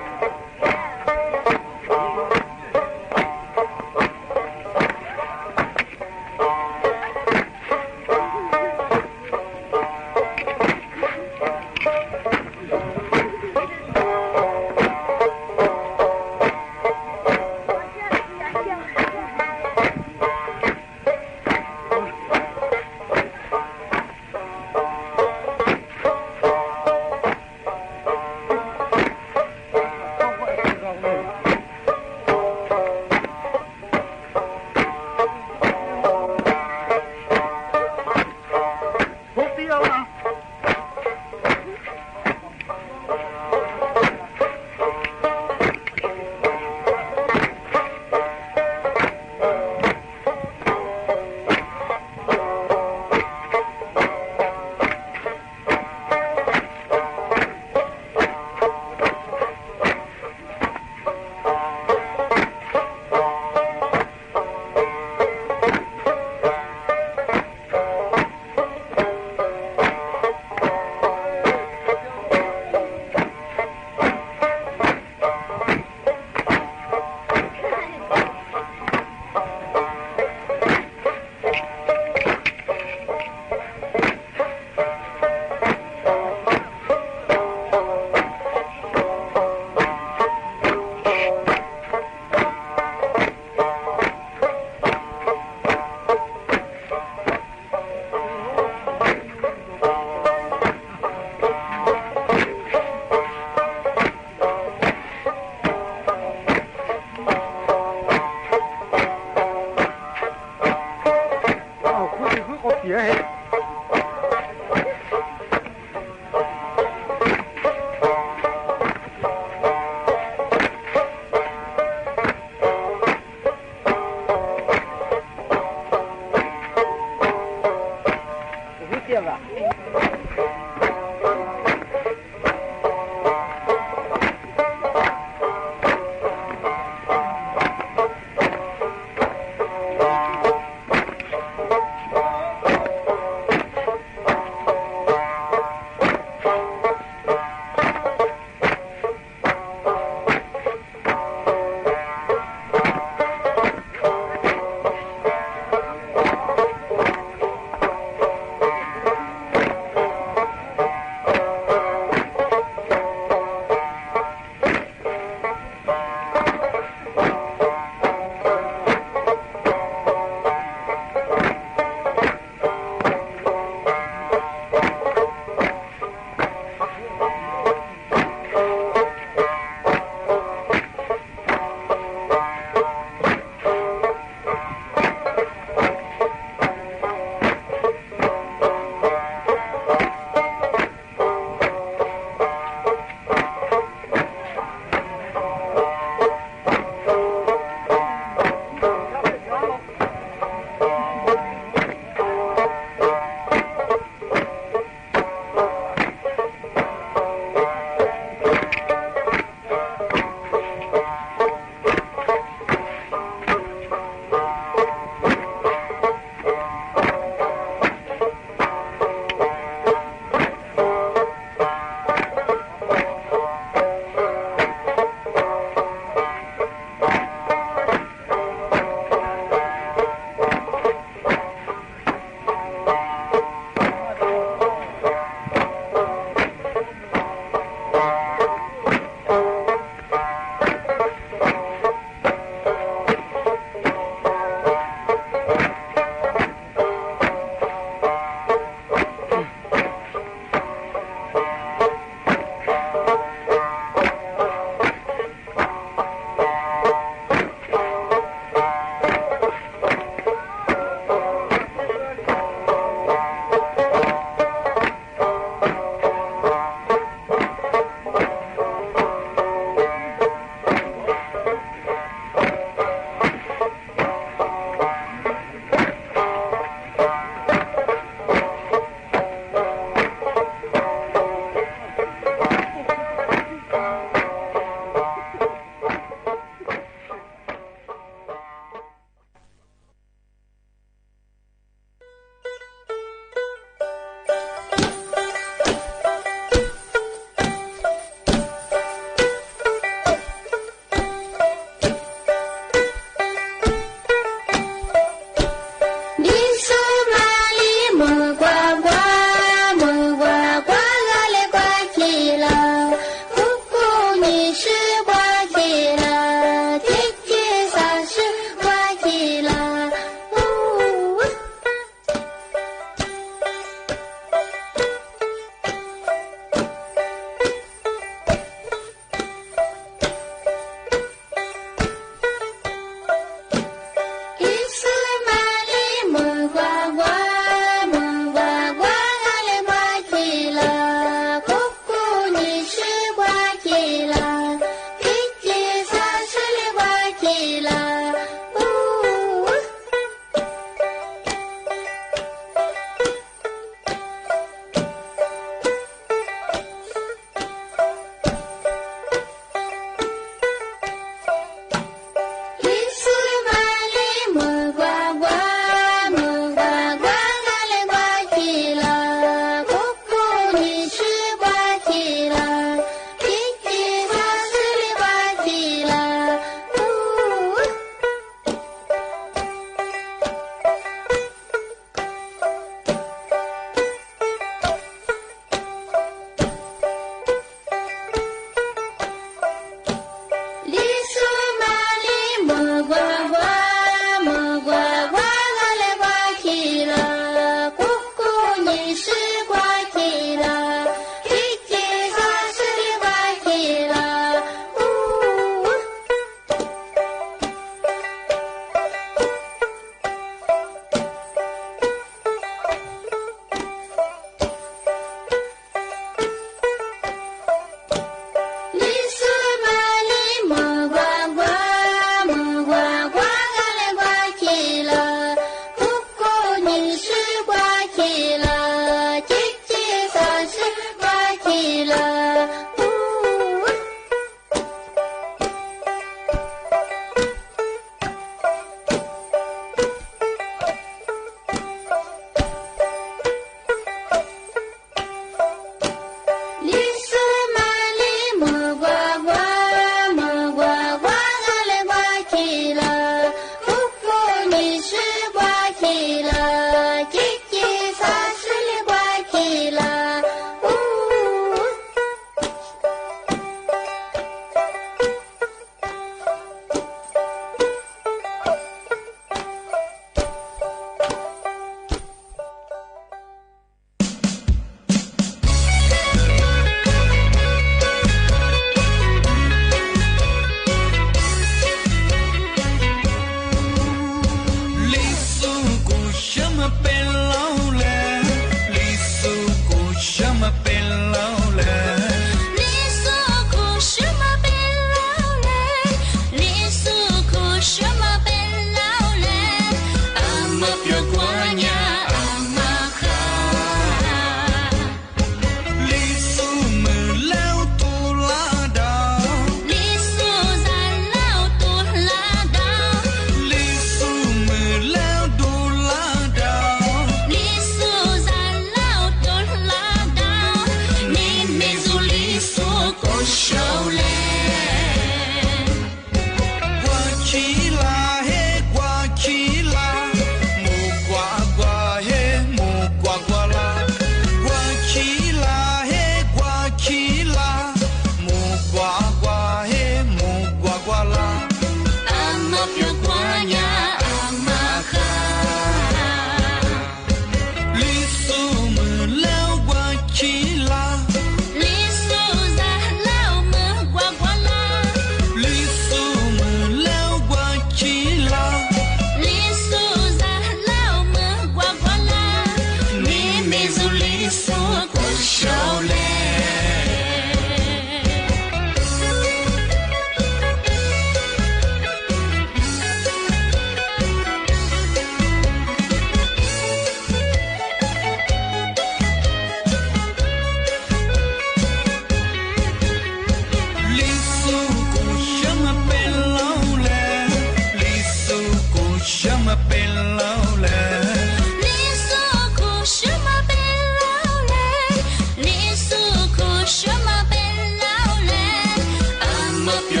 มาเปีย